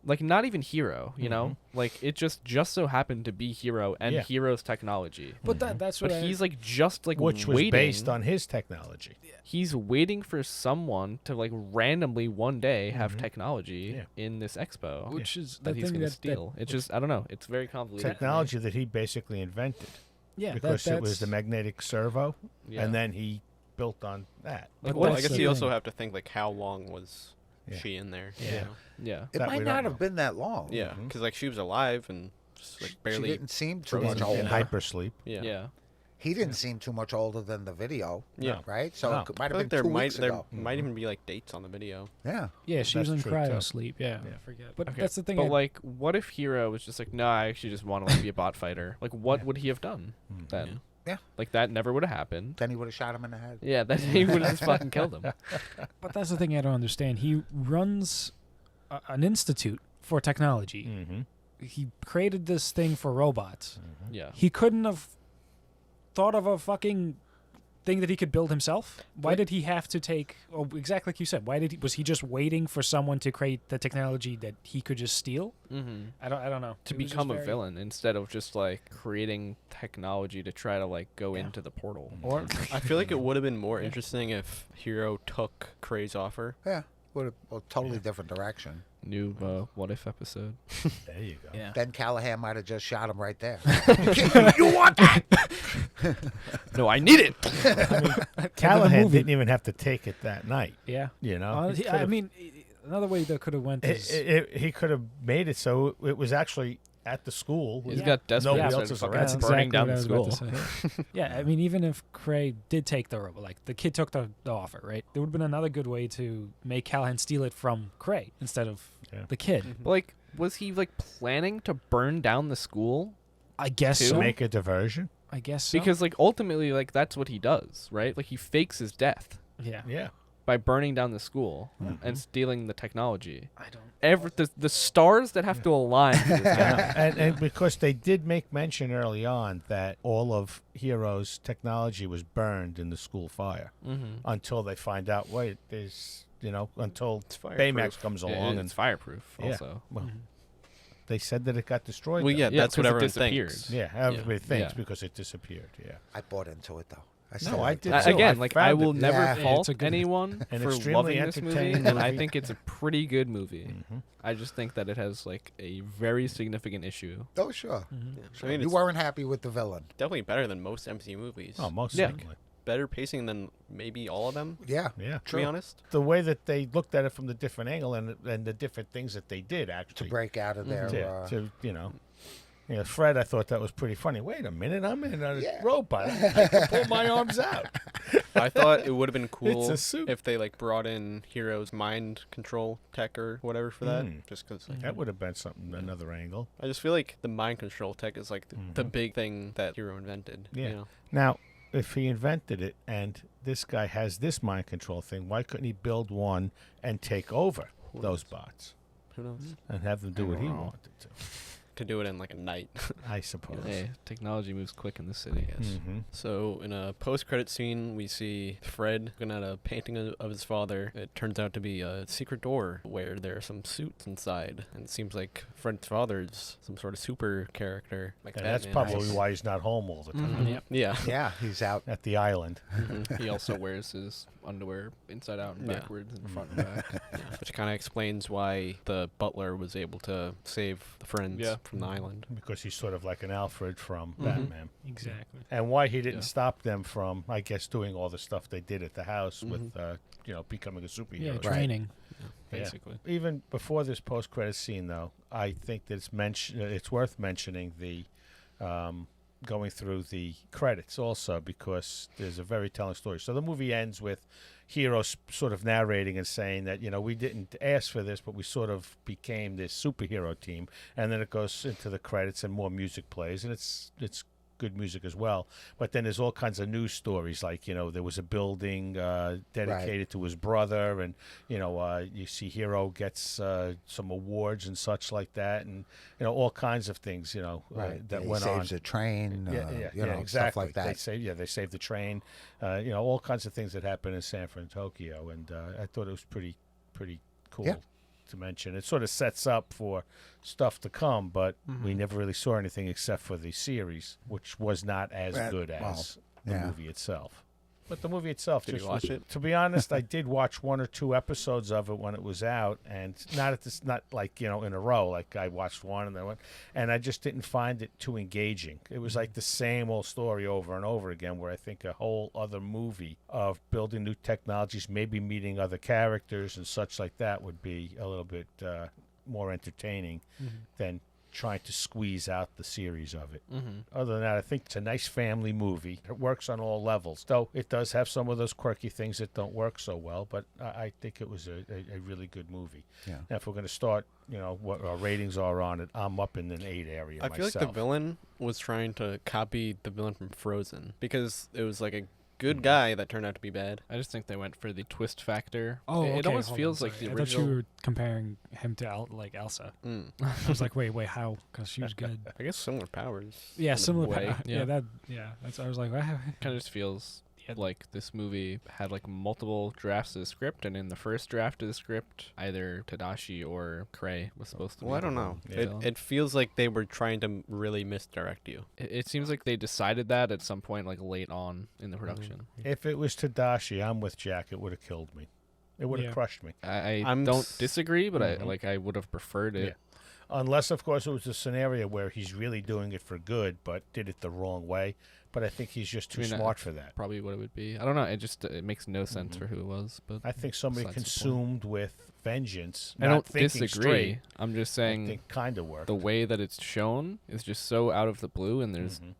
Like, not even Hiro, you know? Like, it just so happened to be Hiro and Hiro's technology. But that's what But he's, like, just, like, Which was waiting. based on his technology. He's waiting for someone to, like, randomly one day have technology in this expo. which is that the he's thing going to steal. It's just, I don't know. It's very convoluted. Technology that he basically invented. yeah, Because it was that's the magnetic servo, Yeah. and then he built on that. Like, But what I that's guess the you also thing. have to think like how long was Yeah. she in there? Yeah. You know? Yeah. It That might we not don't have know. been that long. Yeah, Mhm. because like she was alive and just like She barely. didn't seem too frozen. much In older. hypersleep. Yeah. Yeah. He didn't seem too much older than the video. Yeah. Right? So No. it I might feel have like been there 2 might weeks ago. even be like dates on the video. Yeah. Yeah, she was That's in true, too. cryo sleep. Yeah, I forget. But Okay. that's the thing. But, like, what if Hiro was just like, no, I actually just want to like, be a bot fighter? Like, what would he have done then? Yeah. Like, that never would have happened. Then he would have shot him in the head. Yeah, then he would have just fucking killed him. But that's the thing I don't understand. He runs an institute for technology. Mm-hmm. He created this thing for robots. Yeah. He couldn't have thought of a fucking thing that he could build himself. Why did he have to take? Oh, exactly like you said. Why did was he just waiting for someone to create the technology that he could just steal? Mm-hmm. I don't know. To It was just become a very- villain instead of just like creating technology to try to like go into the portal. Or I feel like it would have been more interesting if Hiro took Kray's offer. Yeah. Would have a totally different direction. New What If episode. There you go. yeah. Then Callaghan might have just shot him right there. You want that? No, I need it. Callahan movie- didn't even have to take it that night. Yeah. You know, Uh, He I could've- mean, another way that could have went is he could have made it so it was actually at the school. He's Yeah. got desperate. Nobody and else is started around. fucking that's burning exactly down what I the was school. about to say. Yeah, I mean, even if Cray did take the robot, like the kid took the offer, right? There would have been another good way to make Callahan steal it from Cray instead of Yeah. the kid. But, like, was he like planning to burn down the school? I guess To so. Make a diversion. I guess so. Because like ultimately, like that's what he does, right? Like he fakes his death yeah, Yeah. by burning down the school and stealing the technology. I don't. The stars that have to align. For this happen. and because they did make mention early on that all of Hero's technology was burned in the school fire until they find out, wait, there's, until fireproof. Baymax comes Yeah, along it's and fireproof. Yeah. Also, well, they said that it got destroyed. Well, though. yeah, Yeah, that's what 'cause it everyone disappeared. thinks. Yeah, everybody thinks Yeah. because it disappeared. Yeah. I bought into it though. I No, still I liked did it. too. Again, I like I found will it- never Yeah. fault It's a good- anyone An for extremely loving this movie, entertaining and I movie. think it's a pretty good movie. Mhm. I just think that it has like a very significant issue. Oh sure. Yeah. I mean, You it's weren't happy with the villain. definitely better than most MCU movies. Oh, most Yeah. certainly. Better pacing than maybe all of them. Yeah. Yeah. To be honest. The way that they looked at it from the different angle and the different things that they did To actually break out of there. Fred, I thought that was pretty funny. Wait a minute, I'm in a Yeah. robot. I can pull my arms out. I thought it would have been cool It's a suit. if they like brought in Hero's mind control tech or whatever for that. Just because That would have been something, another angle. I just feel like the mind control tech is like the big thing that Hero invented. Yeah. You know? Now, if he invented it and this guy has this mind control thing, why couldn't he build one and take over those bots Who knows? and have them do what he don't know. wanted to? To do it in like a night. I suppose. Hey, technology moves quick in this city. Yes. Mhm. So in a post-credit scene, we see Fred looking at a painting of his father. It turns out to be a secret door where there are some suits inside, and it seems like Fred's father's some sort of super character. Like And that's Batman. probably why he's not home all the time Mhm. Yep. Yeah. Yeah. He's out. at the island. He also wears his underwear inside out and Yeah. backwards and front and back. Which kind of explains why the butler was able to save the friends Yeah. from the island. Because he's sort of like an Alfred from Batman. Exactly. And why he didn't Yeah. stop them from, I guess, doing all the stuff they did at the house with, becoming a superhero. Yeah, Right. training. Yeah. Basically. Even before this post-credit scene, though, I think that it's worth mentioning the going through the credits also because there's a very telling story. So the movie ends with Hiro sort of narrating and saying that, we didn't ask for this, but we sort of became this superhero team. And then it goes into the credits and more music plays, and it's good music as well. But then there's all kinds of news stories, like, there was a building dedicated to his brother, and, you see Hiro gets some awards and such like that, and, all kinds of things, that he went on. saves a train. Exactly. Stuff like that. They saved the train, all kinds of things that happen in San Francisco, and I thought it was pretty cool Yeah. to mention. It sort of sets up for stuff to come, but Mm-hmm. we never really saw anything except for the series, which was not as good as the yeah. movie itself. But the movie itself, Did you just watch it? to be honest, I did watch 1 or 2 episodes of it when it was out, and not like in a row. Like I watched one and then one, and I just didn't find it too engaging. It was like the same old story over and over again. Where I think a whole other movie of building new technologies, maybe meeting other characters and such like that, would be a little bit more entertaining than trying to squeeze out the series of it. Other than that, I think it's a nice family movie. It works on all levels, though it does have some of those quirky things that don't work so well, but I think it was a really good movie. Yeah. Now, if we're going to start, what our ratings are on it, I'm up in an 8 area I myself. feel like the villain was trying to copy the villain from Frozen because it was like a good guy that turned out to be bad. I just think they went for the twist factor. Oh, It okay, almost hold feels on, like sorry. the I thought you original. were comparing him to Elsa. Mm. I was like, wait, how? Because she was good. I guess similar powers. Yeah, in a similar. way. Yeah. That's. I was like, wow. Kind of just feels like this movie had like multiple drafts of the script, and in the first draft of the script, either Tadashi or Cray was supposed to. Well, be I don't the know. villain. It feels like they were trying to really misdirect you. It seems like they decided that at some point, like late on in the production. If it was Tadashi, I'm with Jack. It would have killed me. It would have Yeah. crushed me. I I'm don't s- disagree, but Mhm. I would have preferred it. Yeah. Unless, of course, it was a scenario where he's really doing it for good, but did it the wrong way. But I think he's just too I mean, smart for that. Probably what it would be. I don't know. It makes no sense Mhm. for who it was. But I think somebody besides the point. consumed with vengeance, I not don't thinking disagree. straight, I'm just I saying think kind of worked. the way that it's shown is just so out of the blue, and there's Mhm.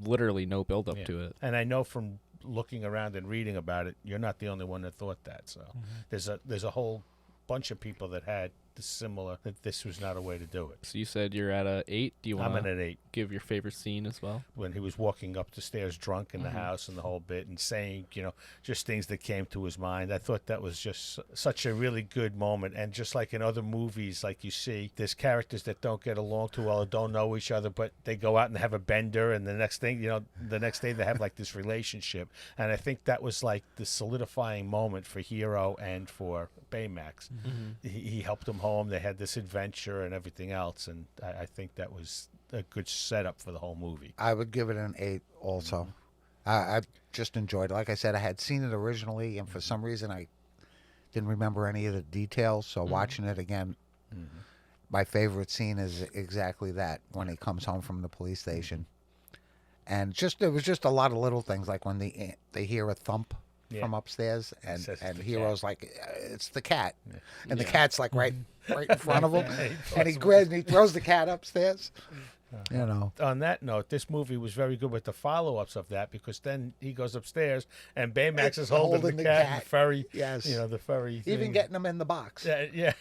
literally no build up Yeah. to it. And I know from looking around and reading about it, you're not the only one that thought that. So there's a whole bunch of people that had the similar that this was not a way to do it. So you said you're at a 8. Do you I'm want at to an 8. give your favorite scene as well? When he was walking up the stairs drunk in the Mhm. house and the whole bit and saying, just things that came to his mind. I thought that was just such a really good moment. And just like in other movies, like you see, there's characters that don't get along too well or don't know each other, but they go out and have a bender, and the next thing, the next day they have like this relationship. And I think that was like the solidifying moment for Hiro and for Baymax. He helped him home. They had this adventure and everything else. And I think that was a good setup for the whole movie. I would give it an 8 also. I just enjoyed it. Like I said, I had seen it originally, and for some reason I didn't remember any of the details. So watching it again, my favorite scene is exactly that, when he comes home from the police station. And it was just a lot of little things, like when they hear a thump Yeah. from upstairs, and Says it's and the Hero's like, it's the cat, and the Yeah. cat's like right in front of him, Yeah, and he grabs and he throws the cat upstairs. On that note, this movie was very good with the follow-ups of that, because then he goes upstairs and Baymax is holding the cat and the furry. Yes. The furry. Even thing. getting him in the box. Yeah.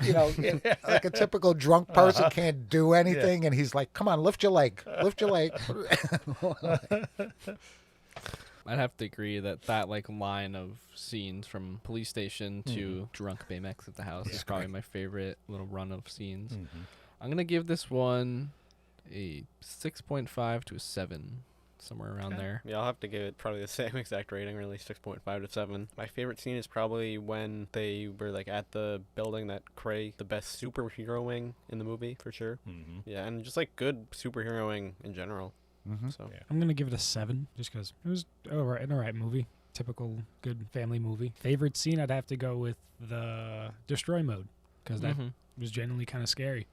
Like a typical drunk person can't do anything, and he's like, "Come on, lift your leg, lift your leg." I'd have to agree that like line of scenes from police station to drunk Baymax at the house is probably my favorite little run of scenes. I'm gonna give this one a 6.5 to a 7, somewhere around there. Yeah, I'll have to give it probably the same exact rating, really, 6.5 to 7. My favorite scene is probably when they were like at the building that Cray, the best superheroing in the movie, for sure. Yeah, and just like good superheroing in general. So Yeah. I'm gonna give it a 7, just because it was an alright movie. Typical good family movie. Favorite scene, I'd have to go with the destroy mode, because that was genuinely kind of scary.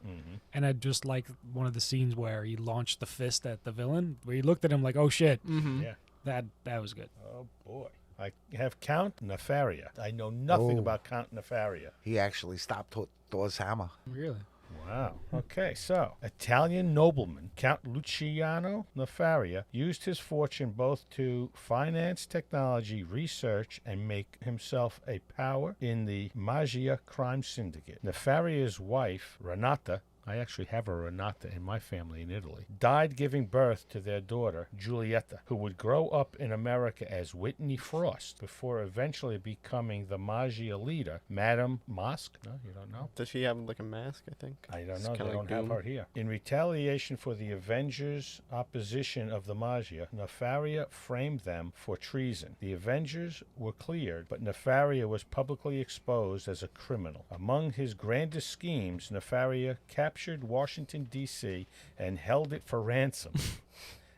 And I just like one of the scenes where he launched the fist at the villain, where he looked at him like, "Oh shit!" Yeah. That was good. Oh boy. I have Count Nefaria. I know nothing Oh. about Count Nefaria. He actually stopped Thor's hammer. Really? Wow. Okay, so Italian nobleman Count Luciano Nefaria used his fortune both to finance technology research and make himself a power in the Magia crime syndicate. Nefaria's wife, Renata, I actually have a Renata in my family in Italy. Died giving birth to their daughter, Giulietta, who would grow up in America as Whitney Frost before eventually becoming the Maggia leader, Madame Masque. No, you don't know? Does she have like a mask, I think? I don't It's know. They kinda don't like have Doom. her here. In retaliation for the Avengers' opposition of the Maggia, Nefaria framed them for treason. The Avengers were cleared, but Nefaria was publicly exposed as a criminal. Among his grandest schemes, Nefaria captured Washington, D.C. and held it for ransom.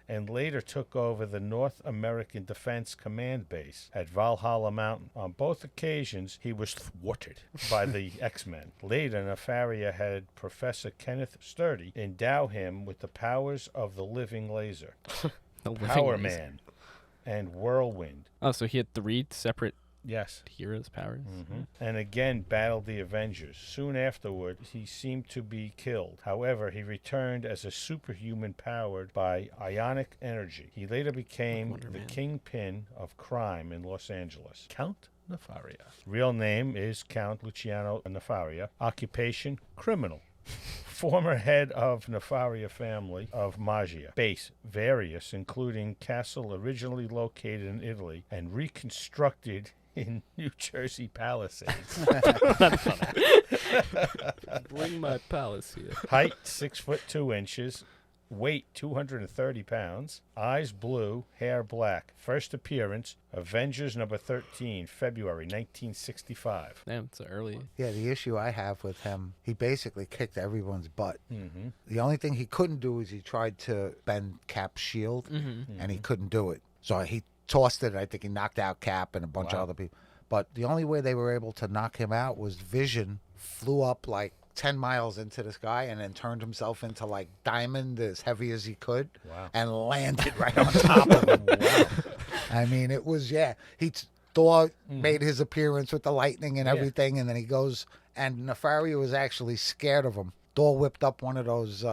And later took over the North American Defense Command Base at Valhalla Mountain. On both occasions, he was thwarted by the X-Men. Later, Nefaria had Professor Kenneth Sturdy endow him with the powers of the living laser, The living Power laser. Man, and Whirlwind. Oh, so he had 3 separate Yes. heroes' powers. And again battled the Avengers. Soon afterward, he seemed to be killed. However, he returned as a superhuman powered by ionic energy. He later became Wonder the Man. kingpin of crime in Los Angeles. Count Nefaria. Real name is Count Luciano Nefaria. Occupation, criminal. Former head of Nefaria family of Maggia. Base, various, including castle originally located in Italy and reconstructed in New Jersey Palisades. Bring my palace here. Height 6'2". Weight 230 pounds. Eyes blue, hair black. First appearance, Avengers number 13, February 1965. Damn, it's early. Yeah, the issue I have with him, he basically kicked everyone's butt. Mm-hmm. The only thing he couldn't do is he tried to bend Cap's shield, and he couldn't do it. So he tossed it. I think he knocked out Cap and a bunch of other people. But the only way they were able to knock him out was Vision flew up like 10 miles into the sky and then turned himself into like diamond as heavy as he could and landed right on top of him. I mean, it was, Thor made his appearance with the lightning and everything, and then he goes, and Nefaria was actually scared of him. Thor whipped up one of those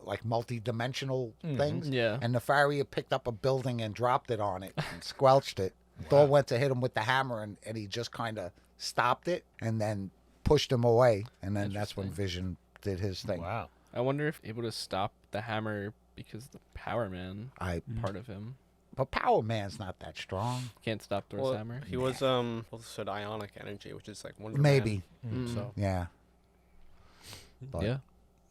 like multi-dimensional things, and Nefaria picked up a building and dropped it on it and squelched it. Thor went to hit him with the hammer, and he just kind of stopped it and then pushed him away, and then that's when Vision did his thing. Wow. I wonder if able to stop the hammer because the Power Man part of him But Power Man's not that strong. can't stop Thor's hammer. He was also said ionic energy, which is like Wonder Maybe. Man. So Yeah. But, Yeah.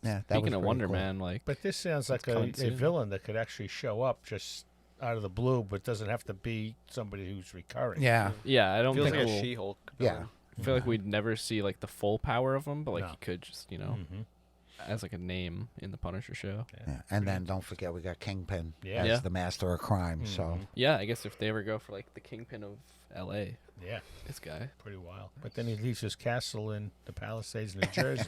Yeah. That Speaking was of pretty Wonder cool. Man, like But this sounds like coming a soon. villain that could actually show up just out of the blue, but doesn't have to be somebody who's recurring. Yeah. yeah, I don't feels think like we'll, a She-Hulk. Yeah. villain. I feel like we'd never see like the full power of him, but like No. he could just as like a name in the Punisher show. Yeah. And then don't forget we got Kingpin Yeah. as Yeah. the master of crime. So Yeah, I guess if they ever go for like the Kingpin of L.A., Yeah, this guy. pretty wild. But then he leaves his castle in the Palisades, New Jersey.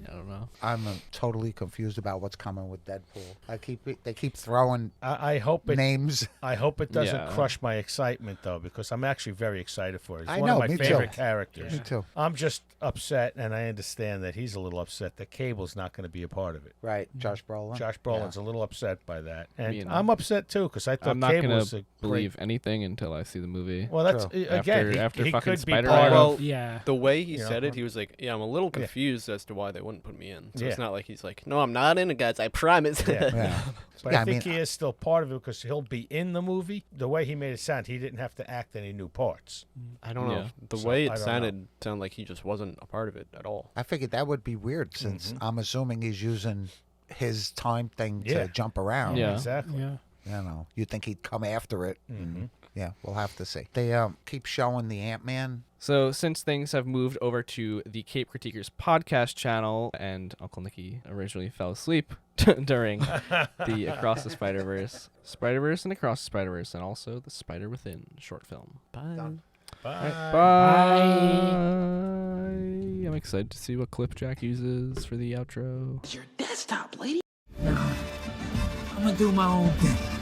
I don't know. I'm totally confused about what's coming with Deadpool. They keep throwing I hope it. names. I hope it doesn't Yeah. crush my excitement though, because I'm actually very excited for it. He's I one know, of my me too. favorite characters. Me too. I'm just upset, and I understand that he's a little upset that Cable's not going to be a part of it. Right. Josh Brolin. Josh Brolin's a little upset by that, and mean, I'm upset too because I thought I'm not Cable gonna was a believe anything until I see the movie. Well, that's True. again. After he fucking could be Spider-Man. part Well, of. Yeah. The way he You know, said it, he was like, "Yeah, I'm a little confused as to why they wouldn't put me in." So it's Yeah. not like he's like, "No, I'm not in it, guys. I promise." Yeah. Yeah. But Yeah, I I think mean, he is still part of it because he'll be in the movie. The way he made it sound, he didn't have to act any new parts. I don't know. Yeah. The So, way I it don't sounded like he just wasn't a part of it at all. I figured that would be weird since I'm assuming he's using his time thing Yeah. to jump around. Yeah. Exactly. Yeah. You know, you'd think he'd come after it. Mm-hmm. Yeah, we'll have to see. They keep showing the Ant-Man. So since things have moved over to the Cape Critiquers podcast channel, and Uncle Nicky originally fell asleep during the Across the Spider-Verse, and Across the Spider-Verse, and also the Spider Within short film. Bye. Done. Bye. Bye. I'm excited to see what clip Jack uses for the outro. Your desktop, lady. I'm gonna do my own thing.